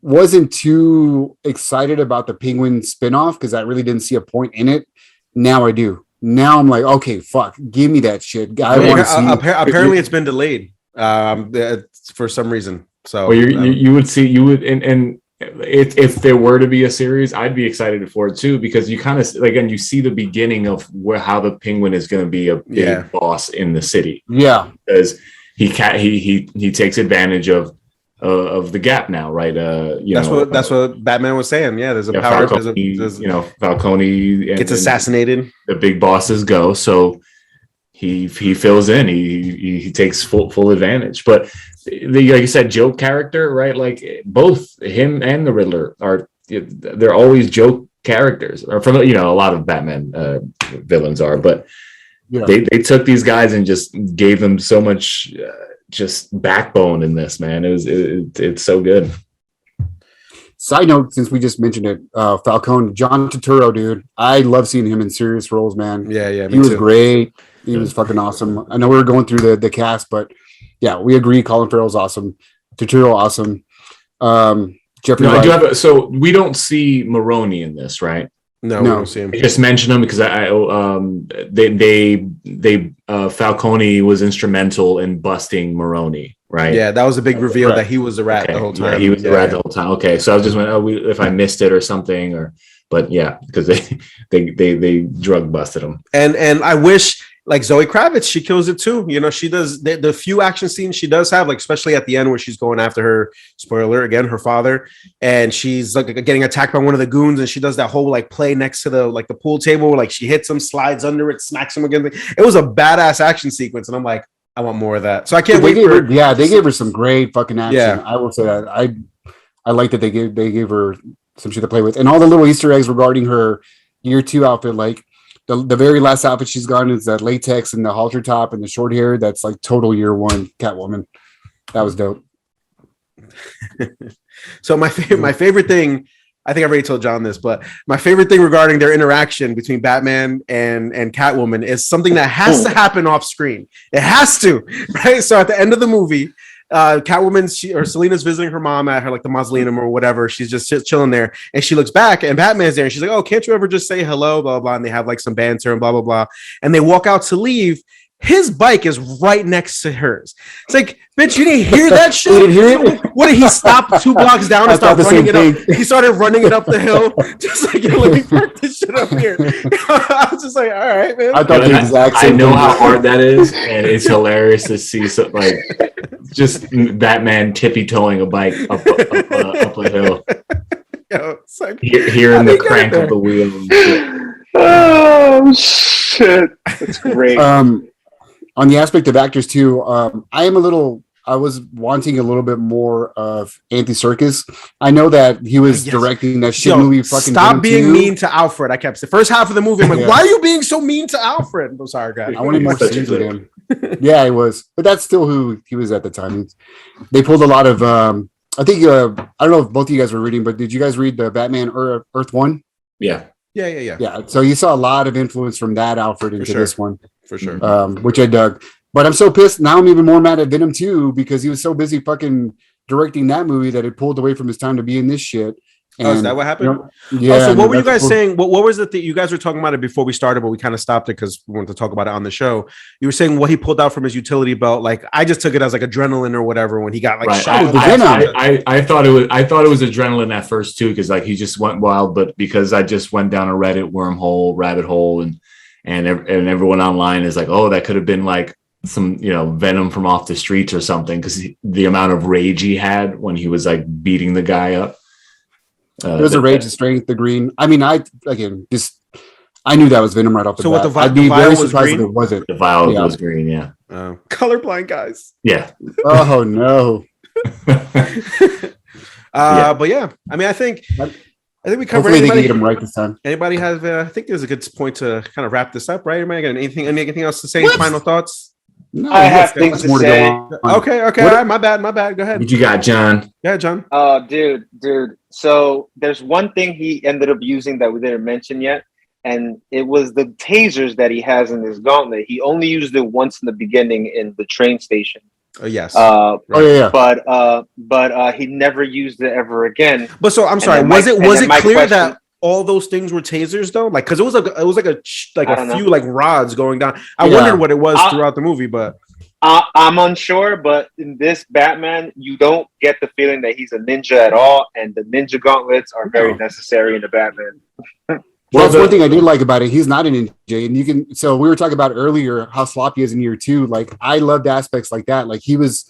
wasn't too excited about the Penguin spinoff because I really didn't see a point in it. Now I do. Now I'm like, okay, fuck, give me that shit. I want to see. Apparently, it's been delayed for some reason. So well, you would and if there were to be a series, I'd be excited for it too, because you kind of again you see the beginning of how the Penguin is going to be a big boss in the city. Yeah, because he takes advantage of the gap now, right? That's what Batman was saying. Yeah, there's a power. Falcone gets assassinated. The big bosses go, so he fills in. He takes full advantage, but. Like you said, joke character, right? Like both him and the Riddler they're always joke characters, or from a lot of Batman villains are, but they took these guys and just gave them so much just backbone in this, man. It's so good. Side note, since we just mentioned it, Falcone, John Turturro, dude, I love seeing him in serious roles, man. Yeah, he was great. He was fucking awesome. I know we were going through the cast, but. Yeah, we agree. Colin Farrell's awesome. Turturro, awesome. Jeffrey. No, I do have so we don't see Maroni in this, right? No, we don't see him. I just mentioned him because Falcone was instrumental in busting Maroni, right? Yeah, that was a big reveal that he was the rat the whole time. Yeah, he was the rat the whole time. Okay, so I was just wondering if I missed it or something, but yeah, because they drug busted him. And I wish, like Zoe Kravitz, she kills it too. You know, she does the few action scenes she does have, like especially at the end where she's going after her, spoiler again, her father, and she's like getting attacked by one of the goons, and she does that whole like play next to the pool table where like she hits him, slides under it, smacks him again. It was a badass action sequence, and I'm like, I want more of that. So I can't wait for. They gave her some great fucking action. Yeah. I will say that I like that they gave her some shit to play with, and all the little Easter eggs regarding her year 2 outfit, like. The very last outfit she's got is that latex and the halter top and the short hair. That's like total year 1 Catwoman. That was dope. So my favorite thing, I think I've already told John this, but my favorite thing regarding their interaction between Batman and Catwoman is something that has to happen off screen. It has to, right? So at the end of the movie, Catwoman, Selina's visiting her mom at her like the mausoleum or whatever. She's just chilling there, and she looks back, and Batman's there, and she's like, "Oh, can't you ever just say hello?" Blah blah. And they have like some banter and blah blah blah, and they walk out to leave. His bike is right next to hers. It's like, bitch, you didn't hear that shit? You didn't hear it? What did he stop 2 blocks down and start running it up? He started running it up the hill, just like, let me park this shit up here. I was just like, all right, man. I thought the exact same I know thing. how hard that is, and it's hilarious to see just Batman tippy-toeing a bike up a hill. Yo, it's like, hearing the crank of the wheel and shit. Oh shit, that's great. On the aspect of actors too, I was wanting a little bit more of Andy Serkis. I know that he was directing that shit movie. Fucking stop being mean to Alfred. I kept the first half of the movie. I'm like, why are you being so mean to Alfred? I'm sorry, guys. I wanted more scenes with him. Yeah, it was, but that's still who he was at the time. They pulled a lot of. I think I don't know if both of you guys were reading, but did you guys read the Batman Earth 1? Yeah. Yeah. So you saw a lot of influence from that Alfred into this one. For sure. Which I dug. But I'm so pissed. Now I'm even more mad at Venom 2 because he was so busy fucking directing that movie that it pulled away from his time to be in this shit. And, is that what happened? Yeah. So what were you guys saying? What was the thing? You guys were talking about it before we started, but we kind of stopped it because we wanted to talk about it on the show. You were saying what he pulled out from his utility belt. Like I just took it as like adrenaline or whatever when he got like shot. I thought it was adrenaline at first too, because like he just went wild, but because I just went down a Reddit rabbit hole, and everyone online is like, oh, that could have been like some Venom from off the streets or something, because the amount of rage he had when he was like beating the guy up. There's a rage, the strength, the green. I mean, I knew that was Venom right off the bat. What I'd be very surprised if it wasn't. The vial was green, yeah. Colorblind guys. Yeah. Oh no. But yeah, I mean, I think we covered. Hopefully they can get him right this time. Anybody have? I think there's a good point to kind of wrap this up, right? Anybody got anything else to say? Final thoughts? No, I have things to say. Okay. All right, my bad. Go ahead. What you got, John? Yeah, John. Oh, dude. So there's one thing he ended up using that we didn't mention yet, and it was the tasers that he has in his gauntlet. He only used it once in the beginning in the train station. Yes. But he never used it ever again. But so I'm sorry. Was it clear that all those things were tasers though? Like, because it was like a few like rods going down. I wondered what it was throughout the movie, but I'm unsure. But in this Batman, you don't get the feeling that he's a ninja at all, and the ninja gauntlets are very necessary in the Batman. Well, that's one thing I did like about it. He's not a ninja, and you can. So we were talking about earlier how sloppy he is in year 2. Like I loved aspects like that. Like his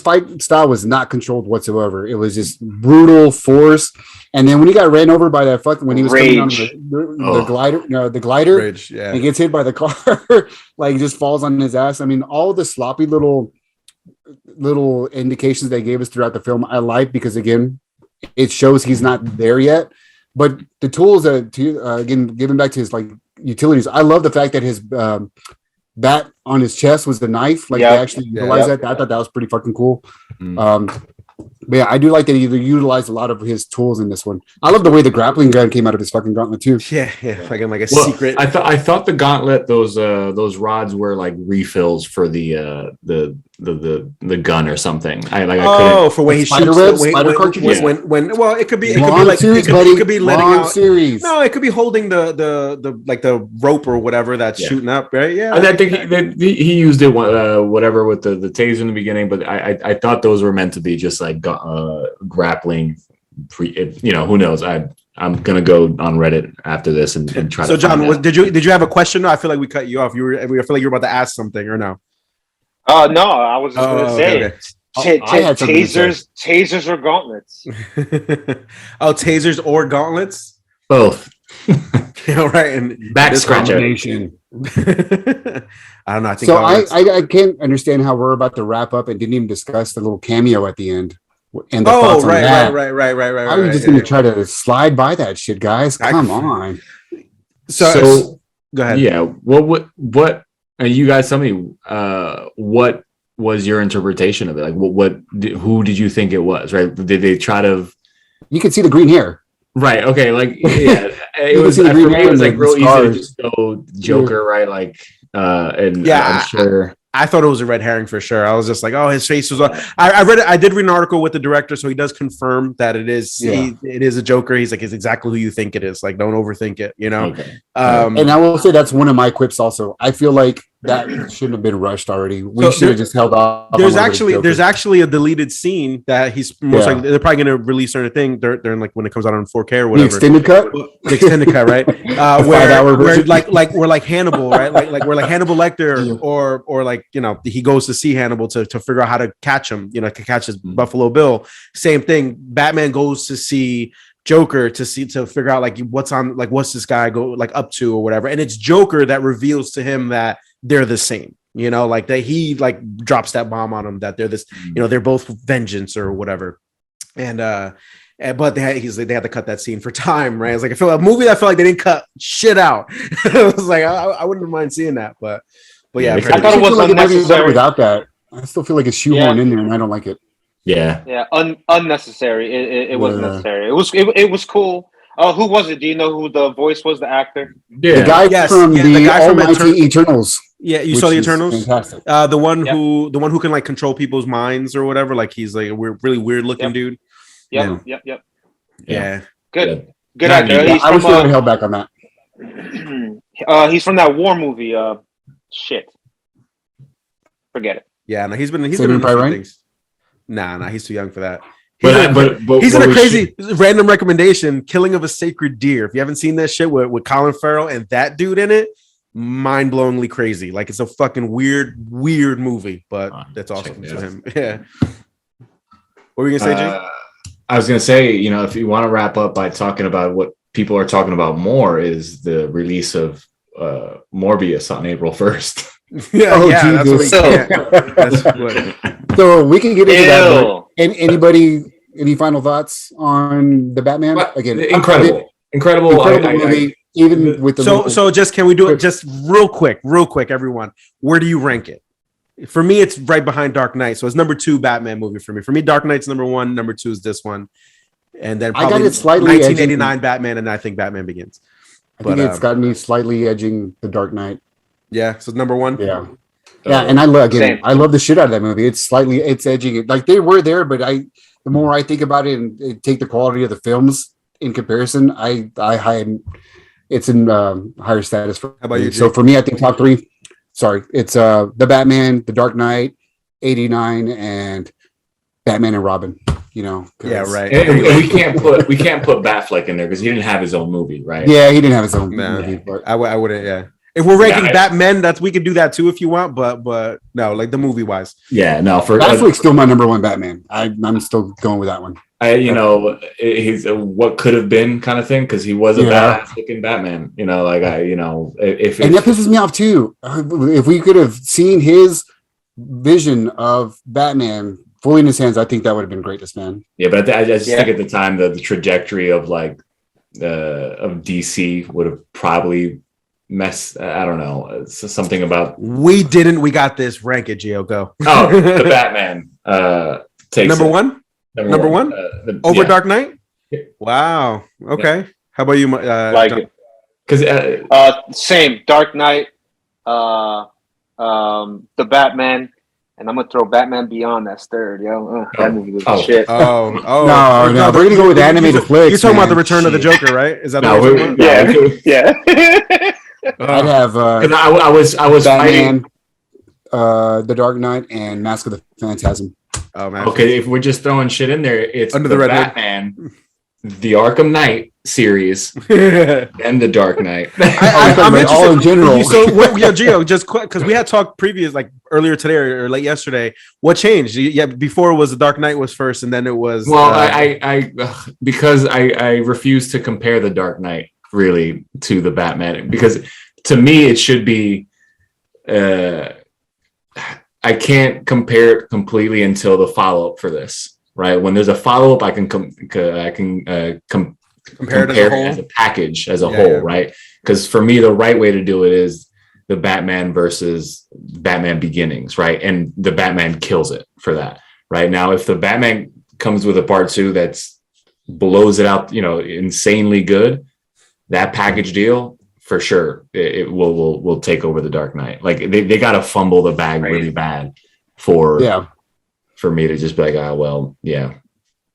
fight style was not controlled whatsoever. It was just brutal force. And then when he got ran over by that when he was coming on the glider, Rage, yeah, and gets hit by the car, like just falls on his ass. I mean, all the sloppy little indications they gave us throughout the film, I like, because again, it shows he's not there yet. But the tools again, giving back to his like utilities, I love the fact that his bat on his chest was the knife. Like they actually utilized that. I thought that was pretty fucking cool. But yeah, I do like that he utilized a lot of his tools in this one. I love the way the grappling gun came out of his fucking gauntlet too. Yeah, like a secret. I thought the gauntlet, those rods were like refills for the the gun or something. I Oh, for when he Spider shoots webs, when, spider when, cartridges? when well, it could be Long like series, it buddy. could be letting Long out. series. No, it could be holding the like the rope or whatever that's shooting up, right? Yeah, I think he used it whatever with the taser in the beginning, but I thought those were meant to be just like grappling. Who knows? I'm gonna go on Reddit after this and try. So, to John, did you have a question? No, I feel like we cut you off. I feel like you were about to ask something, or no? No, I was just gonna say okay. I had something to say. tasers or gauntlets. Oh, tasers or gauntlets? Both. Right. And Back this scratcher. combination. I don't know. I think So I can't understand how we're about to wrap up and didn't even discuss the little cameo at the end. And the thoughts on that. right. I was just going to try to slide by that shit, guys. Come on. So go ahead. Yeah. What you guys tell me, what was your interpretation of it? Like who did you think it was? Right. Did they try to, you can see the green hair. right. Okay. Like, yeah, it was like real easy to just go Joker, right? Like, and I'm sure. I thought it was a red herring for sure. I was just like, oh, his face was. I read it. I did read an article with the director, so he does confirm that it is. Yeah. It is a Joker. He's like, it's exactly who you think it is. Like, don't overthink it. Okay. And I will say that's one of my quips. Also, I feel like that shouldn't have been rushed already. We should have just held off. There's actually a deleted scene that he's most likely they're probably going to release or anything during like when it comes out on 4K or whatever. The extended cut. The extended cut, right? Where like we're like Hannibal, right? Like we're like Hannibal Lecter, or like he goes to see Hannibal to figure out how to catch him, to catch his Buffalo Bill. Same thing. Batman goes to see Joker to figure out like what's this guy up to or whatever, and it's Joker that reveals to him that they're the same. Like that he like drops that bomb on him that they're this, they're both vengeance or whatever, but they had to cut that scene for time, right? It's like I feel like they didn't cut shit out. It was like I wouldn't mind seeing that, but yeah, I thought it was unnecessary without that. I still feel like it's shoehorned in there, and I don't like it. Yeah, unnecessary. It wasn't necessary. It was cool. Who was it? Do you know who the voice was? The actor? Yeah, the guy from the Almighty Eternals. Yeah, you saw the Eternals. Fantastic. The one who can like control people's minds or whatever. Like he's like a really weird looking dude. Yep. Yeah. Good actor. I wish I held back on that. He's from that war movie. Shit. Forget it. Yeah, no, he's been in a few things. Nah, he's too young for that. But he's in a crazy random recommendation, Killing of a Sacred Deer. If you haven't seen that shit with Colin Farrell and that dude in it, mind-blowingly crazy. Like it's a fucking weird movie, but that's awesome to him. Yeah. What were you gonna say, Jay? I was gonna say, if you want to wrap up by talking about what people are talking about more is the release of Morbius on April 1st. Yeah, that's what So we can get into that. And any final thoughts on the Batman? Again, incredible movie. Even with the so just can we do it just real quick, everyone? Where do you rank it? For me, it's right behind Dark Knight, so it's number 2 Batman movie for me. For me, Dark Knight's number 1, number 2 is this one, and then probably I got it slightly 1989 edging. Batman, and I think Batman Begins. I think it's got me slightly edging the Dark Knight. Yeah, so number 1. Yeah, and I love the shit out of that movie. It's edging it. Like they were there, but the more I think about it and take the quality of the films in comparison, it's in higher status. How about you? So for me, I think top 3. Sorry, it's the Batman, the Dark Knight, 89, and Batman and Robin. Yeah, right. And we can't put Batfleck in there because he didn't have his own movie, right? Yeah, he didn't have his own movie. But I wouldn't. Yeah, if we're ranking Batman, we could do that too if you want. But no, like the movie wise. Yeah, no. For Batfleck's still my number 1 Batman. I'm still going with that one. He's a what could have been kind of thing because he was a badass looking Batman. And that pisses me off too. If we could have seen his vision of Batman fully in his hands, I think that would have been greatest, man. Yeah, but I just think at the time the trajectory of of DC would have probably messed. I don't know. It's something about we didn't. We got this. Rank it, Gio. Go. Oh, the Batman takes number 1. Number one over Dark Knight. Yeah. Wow. Okay. How about you? It because same Dark Knight, the Batman, And I'm gonna throw Batman Beyond as third, yo. That movie was shit. Oh, No, we're gonna go with animated flicks. You're talking about the man. Return of the Joker, right? Is that No, the one? Yeah. I'd have because I was Batman, fighting. The Dark Knight, and Mask of the Phantasm. Oh man. Okay, if we're just throwing shit in there, it's Under the the Red Hood. Batman, the Arkham Knight series, and the Dark Knight. I'm interested. all in general. So, Gio, just because we had talked previous, like earlier today or late yesterday. What changed? Yeah, before it was the Dark Knight was first, and then it was. Well, because I refuse to compare the Dark Knight really to the Batman, because to me it should be. I can't compare it completely until the follow up for this. Right when there's a follow up, I can compare it as a package, as a whole, yeah. Right? Because for me, the right way to do it is the Batman versus Batman Beginnings, right? And the Batman kills it for that. Right now, if the Batman comes with a part 2 that's blows it out, insanely good, that package deal for sure it will take over the Dark Knight. Like they got to fumble the bag really bad for me to just be like,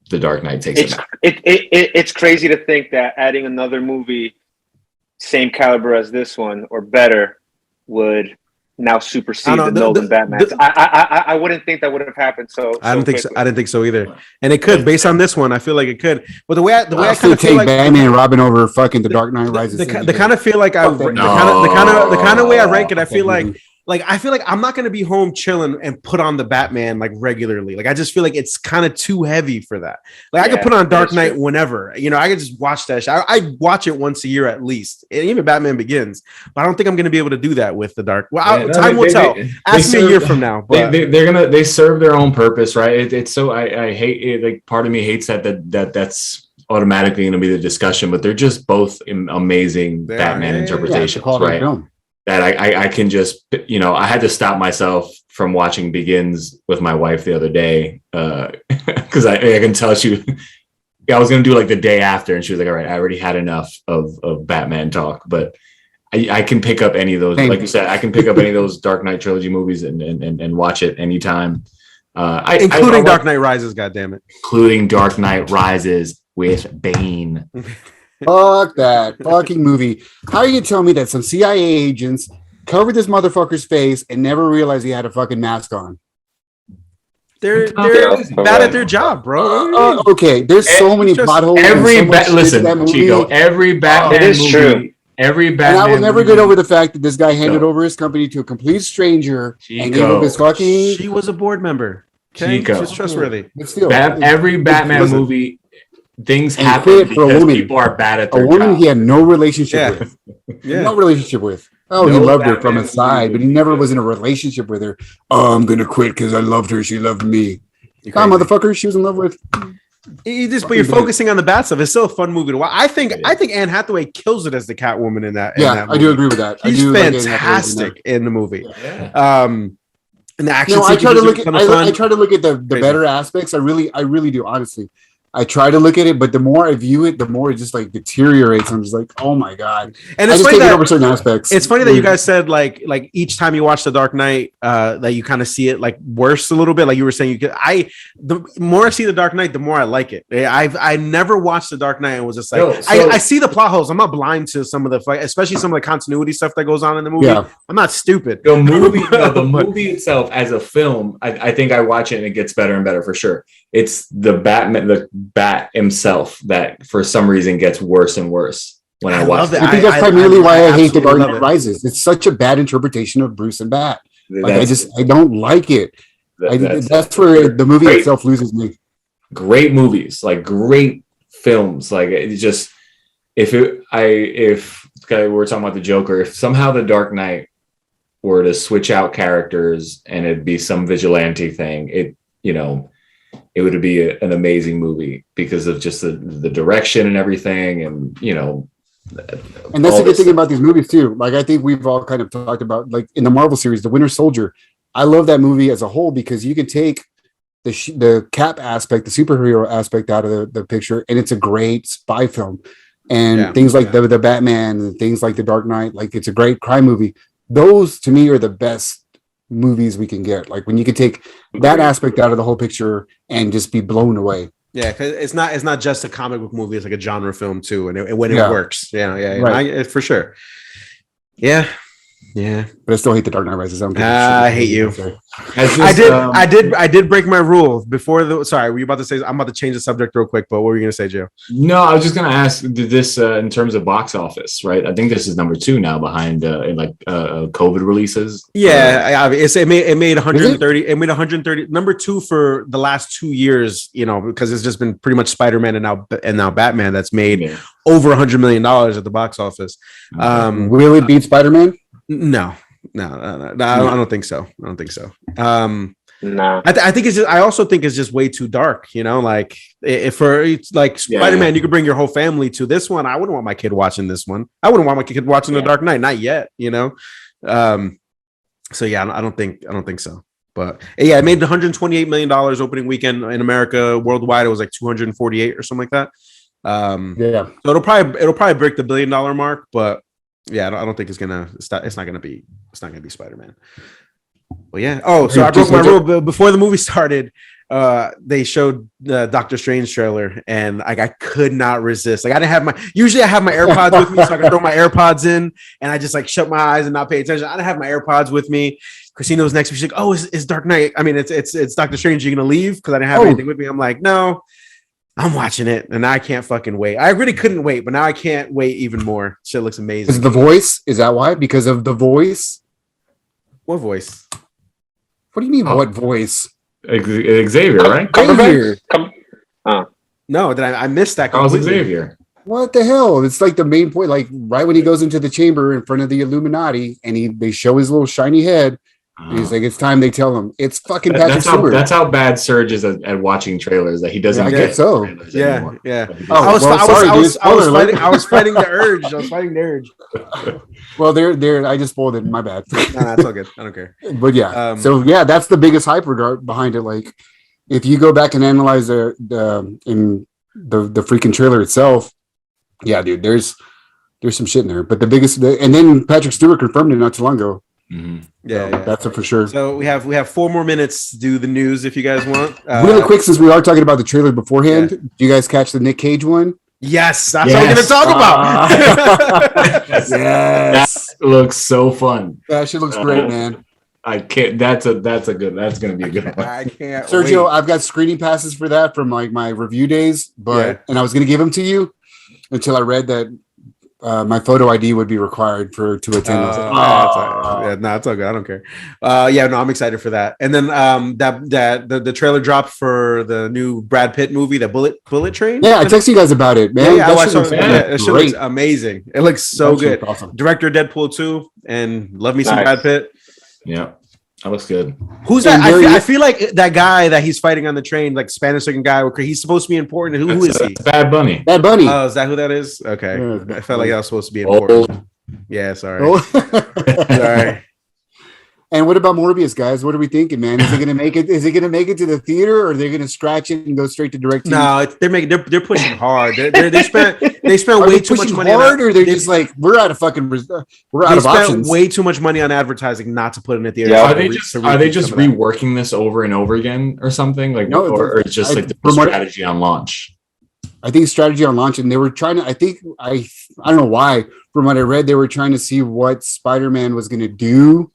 the Dark Knight takes it. It's crazy to think that adding another movie, same caliber as this one or better, would now supersede the Nolan Batman. I wouldn't think that would have happened. I didn't think so. I didn't think so either. And it could, based on this one, I feel like it could. But the way I kind of feel like Batman and Robin over fucking the Dark Knight Rises. The kind of feel like the kind of way I rank it, I feel like I'm not going to be home chilling and put on the Batman like regularly. Like I just feel like it's kind of too heavy for that. Like I could put on Dark Knight whenever, I could just watch that shit. I watch it once a year at least, and even Batman Begins. But I don't think I'm going to be able to do that with the Dark. Well, time will tell. Ask me a year from now. But they serve their own purpose, right? It's so I hate it. Like part of me hates that's automatically going to be the discussion, but they're just both amazing Batman interpretations, right? Film. That I can just, I had to stop myself from watching Begins with my wife the other day because I can tell I was going to do like the day after, and she was like, all right, I already had enough of Batman talk, but I can pick up any of those, like you said, I can pick up any of those Dark Knight trilogy movies and watch it anytime. Including Dark Knight Rises, goddammit. Including Dark Knight Rises with Bane. Fuck that fucking movie. How are you telling me that some CIA agents covered this motherfucker's face and never realized he had a fucking mask on? They're bad at their job, bro. Okay, there's so many plot holes. Listen, Chico, every Batman movie. True. Every Batman. And I will never get over the fact that this guy handed over his company to a complete stranger and gave him his fucking. She was a board member. Okay, Chico. She's trustworthy. Every Batman movie. Things happen because people are bad at their woman job. He had no relationship with. No relationship with. Oh, he loved her from his side, but he never was in a relationship with her. Oh, I'm gonna quit because I loved her. She loved me. Motherfucker, she was in love with. But you're focusing on the bad stuff. It's still a fun movie to watch. I think Anne Hathaway kills it as the Catwoman in that. I do agree with that. She's fantastic in the movie. And the action. I try to look at. I try to look at the better aspects. I really do. Honestly. I try to look at it, but the more I view it, the more it just like deteriorates. I'm just like, oh my god! And it's funny that over certain aspects. It's funny that you guys said like each time you watch The Dark Knight, that you kind of see it like worse a little bit. Like you were saying, the more I see The Dark Knight, the more I like it. I never watched The Dark Knight and was just like, I see the plot holes. I'm not blind to some of the, especially some of the continuity stuff that goes on in the movie. Yeah. I'm not stupid. The movie itself as a film, I think I watch it and it gets better and better for sure. It's the Batman, the Bat himself that for some reason gets worse and worse when I watch it. I think that's primarily why I hate The Dark Knight Rises. It's such a bad interpretation of Bruce and Bat. Like I don't like it. That's where the movie itself loses me. Great movies, like great films. Like it just if we're talking about the Joker, if somehow The Dark Knight were to switch out characters and it'd be some vigilante thing, it would be an amazing movie because of just the direction and everything. And, and that's the good thing about these movies too. Like, I think we've all kind of talked about, like in the Marvel series, The Winter Soldier. I love that movie as a whole because you can take the Cap aspect, the superhero aspect out of the picture, and it's a great spy film. And things like the Batman and things like The Dark Knight, like it's a great crime movie. Those to me are the best movies we can get. Like when you can take that aspect out of the whole picture and just be blown away. Yeah, because it's not just a comic book movie; it's like a genre film too, and when it works, right. For sure. Yeah, but I still hate the Dark Knight Rises. I hate you. I did break my rule before the. Sorry, were you about to say? I'm about to change the subject real quick, but what were you going to say, Joe? No, I was just going to ask. Did this in terms of box office, right? I think this is number 2 now behind COVID releases. Yeah, it made 130. It made 130. Number 2 for the last 2 years. Because it's just been pretty much Spider-Man and now Batman that's made over $100 million at the box office. Will it beat Spider-Man? No, I don't think so. Nah. I think it's just. I also think it's just way too dark. Like if for Spider-Man, you could bring your whole family to this one. I wouldn't want my kid watching this one. I wouldn't want my kid watching The Dark Knight. Not yet. So yeah, I don't think so. But yeah, it made $128 million opening weekend in America. Worldwide, it was like 248 or something like that. So it'll probably break the $1 billion mark, but. Yeah, I don't think it's not gonna be Spider-Man. Well, yeah. Oh, so I broke my rule before the movie started. They showed the Doctor Strange trailer, and I could not resist. Like I have my AirPods with me, so I can throw my AirPods in, and I just shut my eyes and not pay attention. I didn't have my AirPods with me. Christina's next to me. She's like, "Oh, it's Dark Knight. I mean, it's Doctor Strange. You're gonna leave?" Because I didn't have anything with me. I'm like, "No." I'm watching it, and I can't fucking wait. I really couldn't wait, but now I can't wait even more. Shit looks amazing. Is the voice? Is that why? Because of the voice? What voice? What do you mean? What voice? Xavier, right? Xavier. No, I missed that. How's Xavier? What the hell? It's like the main point. Like right when he goes into the chamber in front of the Illuminati, and they show his little shiny head. And he's like, it's time they tell him. It's fucking Patrick Stewart. That's how bad Serge is at watching trailers, that he doesn't get so. Yeah. I was fighting the urge. Well, there. I just spoiled it. My bad. No, it's all good. I don't care. But yeah. So yeah, that's the biggest hype regard behind it. Like, if you go back and analyze the freaking trailer itself, yeah, dude, there's some shit in there. But the biggest, and then Patrick Stewart confirmed it not too long ago. Mm-hmm. Yeah, that's it for sure. So we have 4 more minutes to do the news if you guys want. Really quick, since we are talking about the trailer beforehand, do you guys catch the Nick Cage one? Yes, that's what I'm going to talk about. Yes, that looks so fun. That shit looks great, man. I can't. That's going to be a good one. I can't. Sergio, I've got screening passes for that from my review days, and I was going to give them to you until I read that. My photo ID would be required to attend. It's all good. I don't care. I'm excited for that. And then the trailer dropped for the new Brad Pitt movie, the Bullet Train. Yeah, I texted you guys about it, man. Yeah, I watched it. It looks amazing. It looks so good. Awesome. Director Deadpool 2, and love me some Brad Pitt. Yeah. That looks good. Who's that? I feel like that guy that he's fighting on the train, like Spanish-looking guy. He's supposed to be important. Who is he? Bad Bunny. Bad Bunny. Oh, is that who that is? Okay. Yeah. I felt like that was supposed to be important. Yeah, sorry. Sorry. And what about Morbius, guys? What are we thinking, man? Is it going to make it? Is it going to make it to the theater, or are they going to scratch it and go straight to direct? No, they're pushing hard. They spent way too much money. Hard, or they're just like, we're out of options. Way too much money on advertising not to put in the theater. Yeah, are they just reworking this over and over again or something? Like, no, or it's just like the strategy on launch. I think strategy on launch, and they were trying to. I don't know why. From what I read, they were trying to see what Spider-Man was going to do.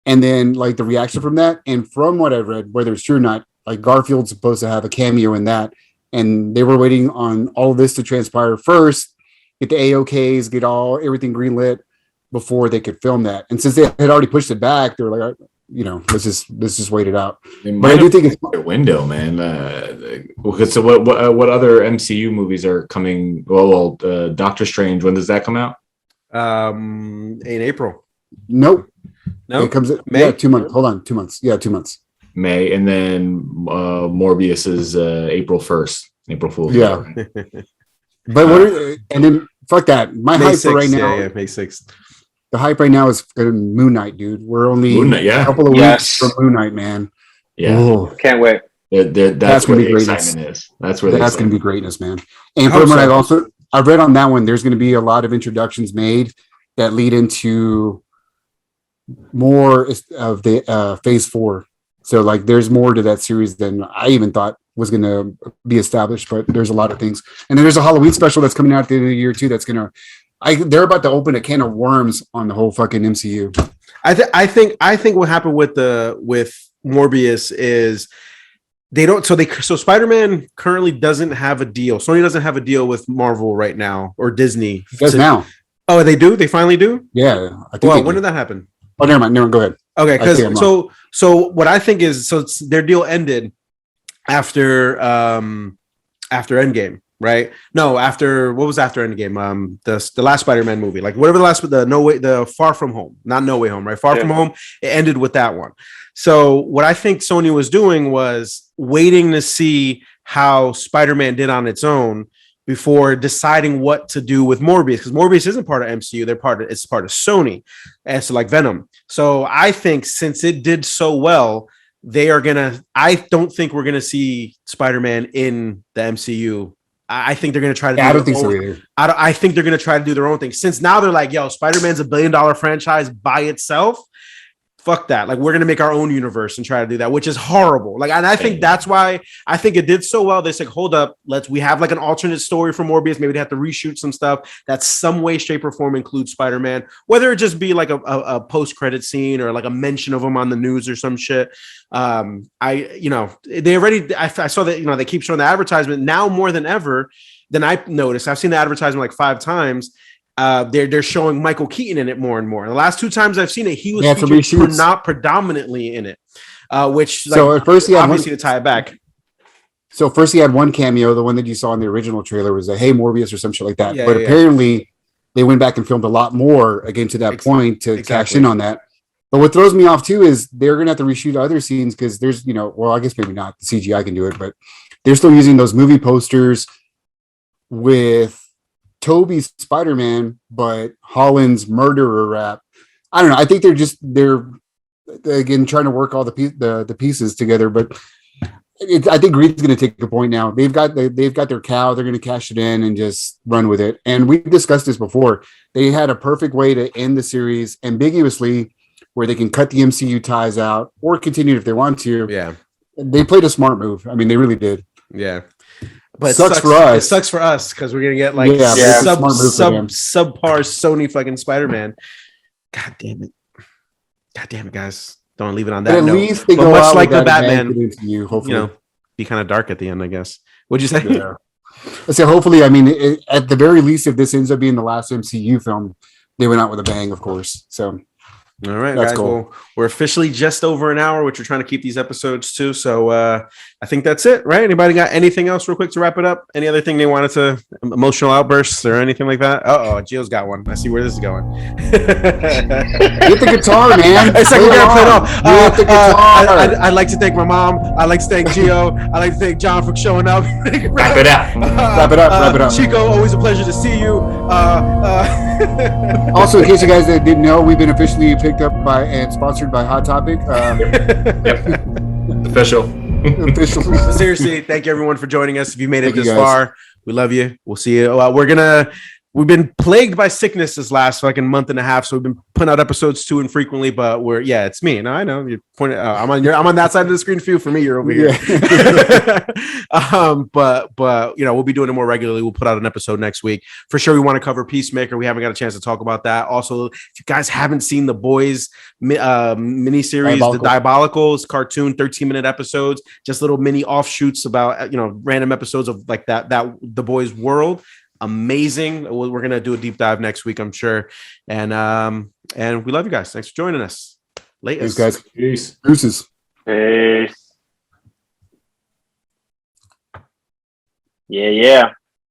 And then, like, the reaction from that, and from what I've read, whether it's true or not, like, Garfield's supposed to have a cameo in that, and they were waiting on all of this to transpire first, get the AOKs, get everything greenlit before they could film that. And since they had already pushed it back, they were like, let's just wait it out. But I do think it's a window, man. So what other MCU movies are coming? Well, Doctor Strange. When does that come out? In April. Nope. No, it comes May. Yeah, 2 months. Hold on, 2 months. Yeah, 2 months. May, and then Morbius is April 1st. April Fool's. Yeah. But and then fuck that. My May hype 6th, for right now. Yeah, May 6th. The hype right now is Moon Knight, dude. We're only a couple of weeks from Moon Knight, man. Yeah. Ooh. Can't wait. That's where the excitement is. That's going to be greatness, man. And from what I've read on that one, there's going to be a lot of introductions made that lead into more of the Phase 4. So like, there's more to that series than I even thought was going to be established. But there's a lot of things, and then there's a Halloween special that's coming out at the end of the year too. That's gonna, they're about to open a can of worms on the whole fucking MCU. I think what happened with Morbius is so Spider-Man currently doesn't have a deal. Sony doesn't have a deal with Marvel right now, or Disney. It does now. Oh, they do? They finally do? Yeah. I think well, when did that happen? Oh, never mind. Go ahead. Okay, because so what I think is, their deal ended after Endgame, right? No, after what was after Endgame? The last Spider-Man movie, like whatever the Far From Home, not No Way Home, right? Far From Home. It ended with that one. So what I think Sony was doing was waiting to see how Spider-Man did on its own before deciding what to do with Morbius, because Morbius isn't part of MCU. It's part of Sony, and so like Venom. So I think since it did so well, I don't think we're gonna see Spider-Man in the MCU. I think they're gonna try to. I don't think so either. I think they're gonna try to do their own thing. Since now they're like, yo, Spider-Man's $1 billion franchise by itself. Fuck that. Like, we're going to make our own universe and try to do that, which is horrible. Like, and I think that's why I think it did so well. They said, hold up, we have like an alternate story for Morbius. Maybe they have to reshoot some stuff that some way, shape, or form includes Spider-Man, whether it just be like a post-credit scene or like a mention of him on the news or some shit. I saw that, they keep showing the advertisement now more than ever than I noticed. I've seen the advertisement like 5 times. They're showing Michael Keaton in it more and more. The last 2 times I've seen it, he was featured not predominantly in it, which so at first he had obviously to tie it back. So first he had one cameo, the one that you saw in the original trailer was a "Hey Morbius" or some shit like that. But apparently they went back and filmed a lot more again to that point to cash in on that. But what throws me off too is they're gonna have to reshoot other scenes because there's, well, I guess maybe not. The CGI can do it, but they're still using those movie posters with Toby's Spider-Man, but Holland's murderer rap. I don't know. I think they're again trying to work all the pieces together. But I think Reed's going to take a point now. They've got their cow. They're going to cash it in and just run with it. And we discussed this before. They had a perfect way to end the series ambiguously, where they can cut the MCU ties out or continue if they want to. Yeah, they played a smart move. I mean, they really did. Yeah. But it sucks for us. It sucks for us because we're gonna get like subpar Sony fucking Spider-Man. God damn it, guys! Don't leave it on that. But at least they go much like the Batman. Hopefully, be kind of dark at the end, I guess. What'd you say? Yeah. I say hopefully. I mean, at the very least, if this ends up being the last MCU film, they went out with a bang, of course. So. All right, that's guys. Cool. Well, we're officially just over an hour, which we're trying to keep these episodes to. So I think that's it, right? Anybody got anything else real quick to wrap it up? Any other thing they wanted to, emotional outbursts or anything like that? Gio's got one. I see where this is going. Get the guitar, man. It's like we're gonna play it off. The guitar. I'd like to thank my mom. I'd like to thank Gio. I'd like to thank John for showing up. Wrap it up. Wrap it up. Chico, always a pleasure to see you. Also, in case you guys didn't know, we've been officially picked up by and sponsored by Hot Topic. Yep. Official. Seriously, thank you everyone for joining us. If you made it this far, we love you. We'll see you. We've been plagued by sickness this last fucking month and a half, so we've been putting out episodes too infrequently. But it's me. No, I know you pointed. I'm on that side of the screen for you. For me, you're over here. But we'll be doing it more regularly. We'll put out an episode next week for sure. We want to cover Peacemaker. We haven't got a chance to talk about that. Also, if you guys haven't seen the Boys miniseries, The Diabolicals cartoon, 13-minute episodes, just little mini offshoots about random episodes of like that The Boys world. Amazing. We're gonna do a deep dive next week, I'm sure. And we love you guys. Thanks for joining us. Thanks, guys. Peace. Deuces. Peace. Yeah.